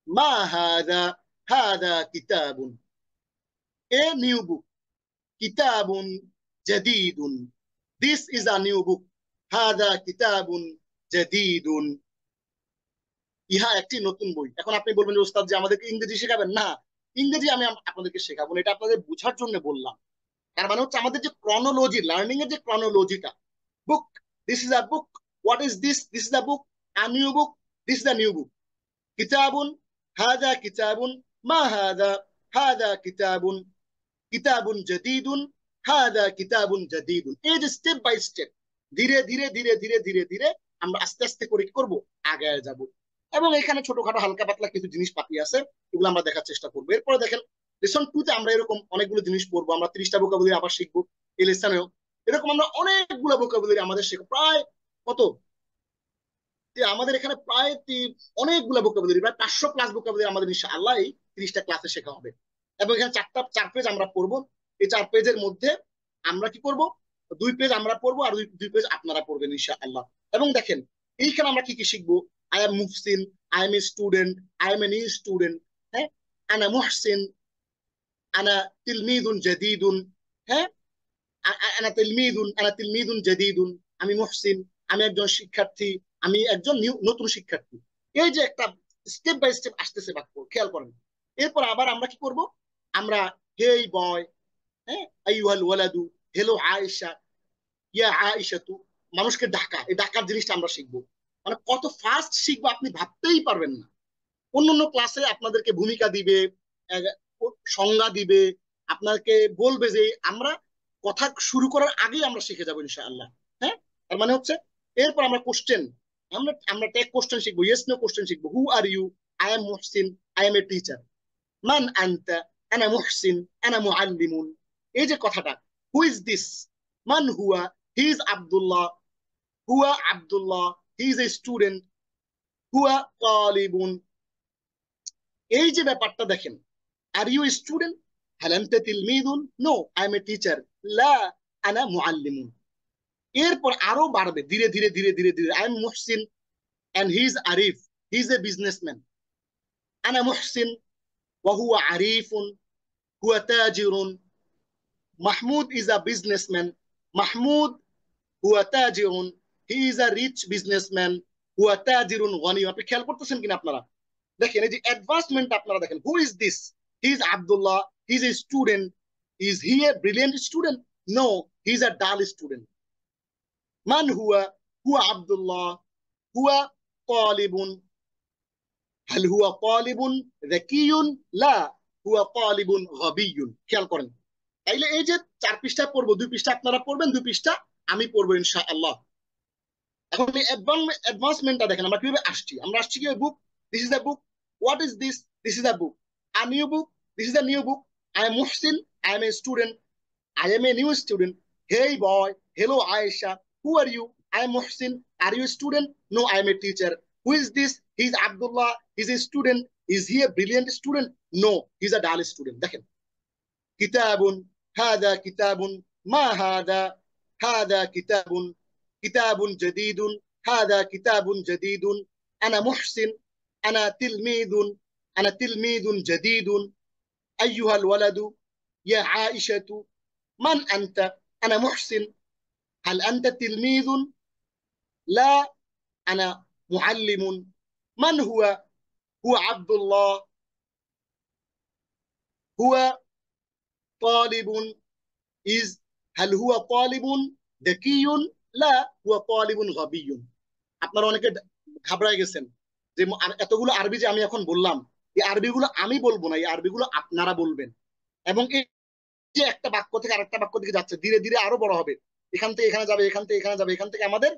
মা হাদা, হাদা কিতাবুন, এ নিউ বুক, কিতাবুন জাদীদুন, this is a new book, হাদা কিতাবুন জাদীদুন, ইহা একটি নতুন বই। এখন আপনি বলবেন যে ওস্তাদ যে আমাদেরকে ইংরেজি শেখাবেন, না ইংরেজি আমি আপনাদেরকে শেখাবো না, এটা আপনাদের বোঝার জন্য বললাম। তার মানে হচ্ছে আমাদের যে ক্রনোলজি, লার্নিং এর যে ক্রনোলজিটা, book, this is a book, what is this, this is a book, a new book, this is a new book, কিতাবুন, হাদা কিতাবুন, মা হাদা, হাদা কিতাবুন, কিতাবুন জাদীদুন, হাদা কিতাবুন জাদীদুন। এই যে স্টেপ বাই স্টেপ ধীরে ধীরে ধীরে ধীরে ধীরে ধীরে আমরা আস্তে আস্তে করে কি করবো, আগায় যাব। এবং এখানে ছোটখাটো হালকা পাতলা কিছু জিনিস পাতি আছে, এগুলো আমরা দেখার চেষ্টা করবো। এরপরে দেখেন লেসন 2 তে আমরা এরকম অনেকগুলো জিনিস পড়বো, আমরা 30টা ভোকাবুলারি আবার শিখবো এই লেসনেও। এরকম আমরা অনেকগুলো ভোকাবুলারি আমাদের শেখা, প্রায় কত, আমাদের এখানে প্রায় অনেকগুলো ভোকাবুলারি, প্রায় 500+ ভোকাবুলারি আমাদের ইনশাআল্লাহ এই 30টা ক্লাসে শেখা হবে। এবং এখানে 4 পেজ আমরা পড়বো। এই 4 পেজের মধ্যে আমরা কি করব, 2 পেজ আমরা পড়বো আর 2 পেজ আপনারা পড়বেন ইনশাআল্লাহ। এবং দেখেন এইখানে আমরা কি কি শিখবো? I am Muhsin, I am a student, I am a new student, হ্যাঁ, আনা মুহসিন, আনা তিলমিদুন জাদিদুন, হ্যাঁ, আনা তিলমিদুন জাদিদুন, আমি মুহসিন, আমি একজন শিক্ষার্থী, আমি একজন নতুন শিক্ষার্থী। এই যে একটা স্টেপ বাই স্টেপ আসতেছে বাক্য, খেয়াল করেন। এরপর আবার আমরা কি করব? আমরা হেই বয়, হ্যাঁ, আইয়ুহাল ওয়ালাদু, হেলো আয়েশা, ইয়া আয়েশাতু, মানুষকে ডাকা, এই ডাকার জিনিসটা আমরা শিখবো। মানে কত ফাস্ট শিখবো আপনি ভাবতেই পারবেন না। অন্যান্য ক্লাসে আপনাদেরকে ভূমিকা দিবে, সংজ্ঞা দিবে, আপনাকে বলবে যে আমরা কথা শুরু করার আগেই আমরা শিখে যাবো ইনশাআল্লাহ। হ্যাঁ, তার মানে হচ্ছে এরপর আমরা কোশ্চেন, আমরা আমরা টেক কোশ্চেন শিখবো, ইয়েস নো কোশ্চেন শিখবো। Who are you? I am Muhsin, I am a teacher. মান আনতা? আনা মুহসিন, আনা মুআল্লিমুন। এই যে কথাটা, হু ইজ দিস? মান হুয়া? হি ইজ আব্দুল্লাহ, হুয়া Abdullah, he is a student, হুয়া তালিবুন। এই যে ব্যাপারটা দেখেন, আর you student? هل أنت تلميذ؟ No, I am a teacher. لا, أنا معلم. এরপর আরো বাড়বে ধীরে ধীরে ধীরে ধীরে ধীরে। I am Muhsin and he is Arif. He is a businessman. أنا محسن وهو عريف. هو تاجر. Mahmoud is a businessman. Mahmoud هو تاجر. He is a rich businessman. هو تاجر غني. আপনি খেয়াল করতেছেন কিনা আপনারা? দেখেন এই যে অ্যাডভান্সমেন্ট আপনারা দেখেন। Who is this? He is Abdullah. He is a student. Is he a brilliant student? No, he is a dull student. Man huwa? Huwa Abdullah. Huwa talibun. هل هو طالب ذكي؟ لا, هو طالب غبي. খেয়াল করেন, তাইলে এই যে 4 পৃষ্ঠা পড়বো, 2 পৃষ্ঠা আপনারা পড়বেন, 2 পৃষ্ঠা আমি পড়বো ইনশাআল্লাহ। এখন এই অ্যাডভান্সমেন্টটা দেখেন আমরা কিভাবে আসছি। আমরা আসছি কি book, this is a book. What is this? This is a book. A new book, this is a new book. I am Muhsin, I am a student, I am a new student. Hey boy, hello Ayesha, who are you? I am Muhsin, are you student? No, I am a teacher. Who is this? He is Abdullah, he is a student. Is he a brilliant student? No, he is a ডাল student. দেখেন, কিতাবুন, হাদা কিতাবুন, মা হাদা, হাদা কিতাবুন, কিতাবুন জাদীদুন, হাদা কিতাবুন জাদীদুন। আনা মুহসিন, আনা তিলমিদুন, আনা তিলমিদুন জাদীদুন। আইয়ুহাল ওয়ালাদু, ইয়া আয়েশাতু, মান আনতা? আনা মুহসিন। হাল আনতা তিলমিদুন? লা, আনা মুআল্লিমুন। মান হুয়া? হুয়া আব্দুল্লাহ। হুয়া তালিবুন। ইজ, হাল হুয়া তালিবুন যাকিয়ুন? লা, হুয়া তালিবুন গাবিয়ুন। আপনারা অনেকে ঘাবড়ায় গেছেন যে এতগুলো আরবি যে আমি এখন বললাম, এই আরবিগুলো আমি বলবো না, এই আরবিগুলো আপনারা বলবেন। এবং এই যে একটা বাক্য থেকে আরেকটা বাক্য দিকে যাচ্ছে, ধীরে ধীরে আরো বড় হবে, এখান থেকে এখানে যাবে, এখান থেকে এখানে যাবে, এখান থেকে আমাদের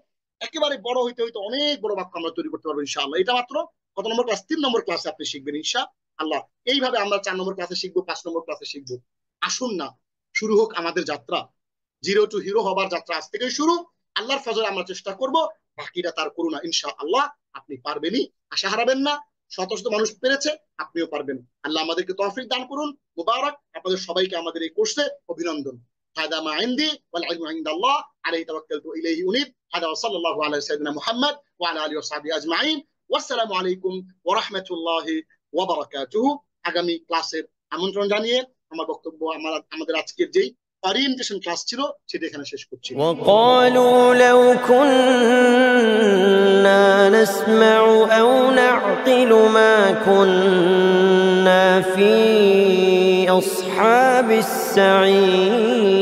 একেবারে বড় হইতে হইতে অনেক বড় বাক্য আমরা তৈরি করতে পারবো ইনশাআল্লাহ। এটা মাত্র কত নম্বর ক্লাস? 3 নম্বর ক্লাসে আপনি শিখবেন ইনশাআল্লাহ। এইভাবে আমরা 4 নম্বর ক্লাসে শিখবো, 5 নম্বর ক্লাসে শিখবো। আসুন না, শুরু হোক আমাদের যাত্রা। জিরো টু হিরো হবার যাত্রা আজ থেকেই শুরু। আল্লাহর ফজলে আমরা চেষ্টা করব, বাকিটা তার করুণা ইনশাআল্লাহ। আপনি পারবেনই, আশা হারাবেন না। শত শত মানুষ পেরেছে, আপনিও পারবেন। আল্লাহ আমাদেরকে তৌফিক দান করুন। মুবারক আপনাদের সবাইকে আমাদের এই কোর্সে অভিনন্দন। هذا ما عندي والعلم عند الله عليه توكلت إليه أنيب. هذا وصلى الله على سيدنا محمد وعلى آله وصحبه أجمعين. والسلام عليكم ورحمة الله وبركاته. আগামী ক্লাসের আমন্ত্রণ জানিয়ে আমার বক্তব্য আমাদের আজকের যেই ওরিয়েন্টেশন ক্লাস ছিল সেটা এখানে শেষ করছি। وقالوا لو كنا نسمع أو نعقل ما كنا في أصحاب السعير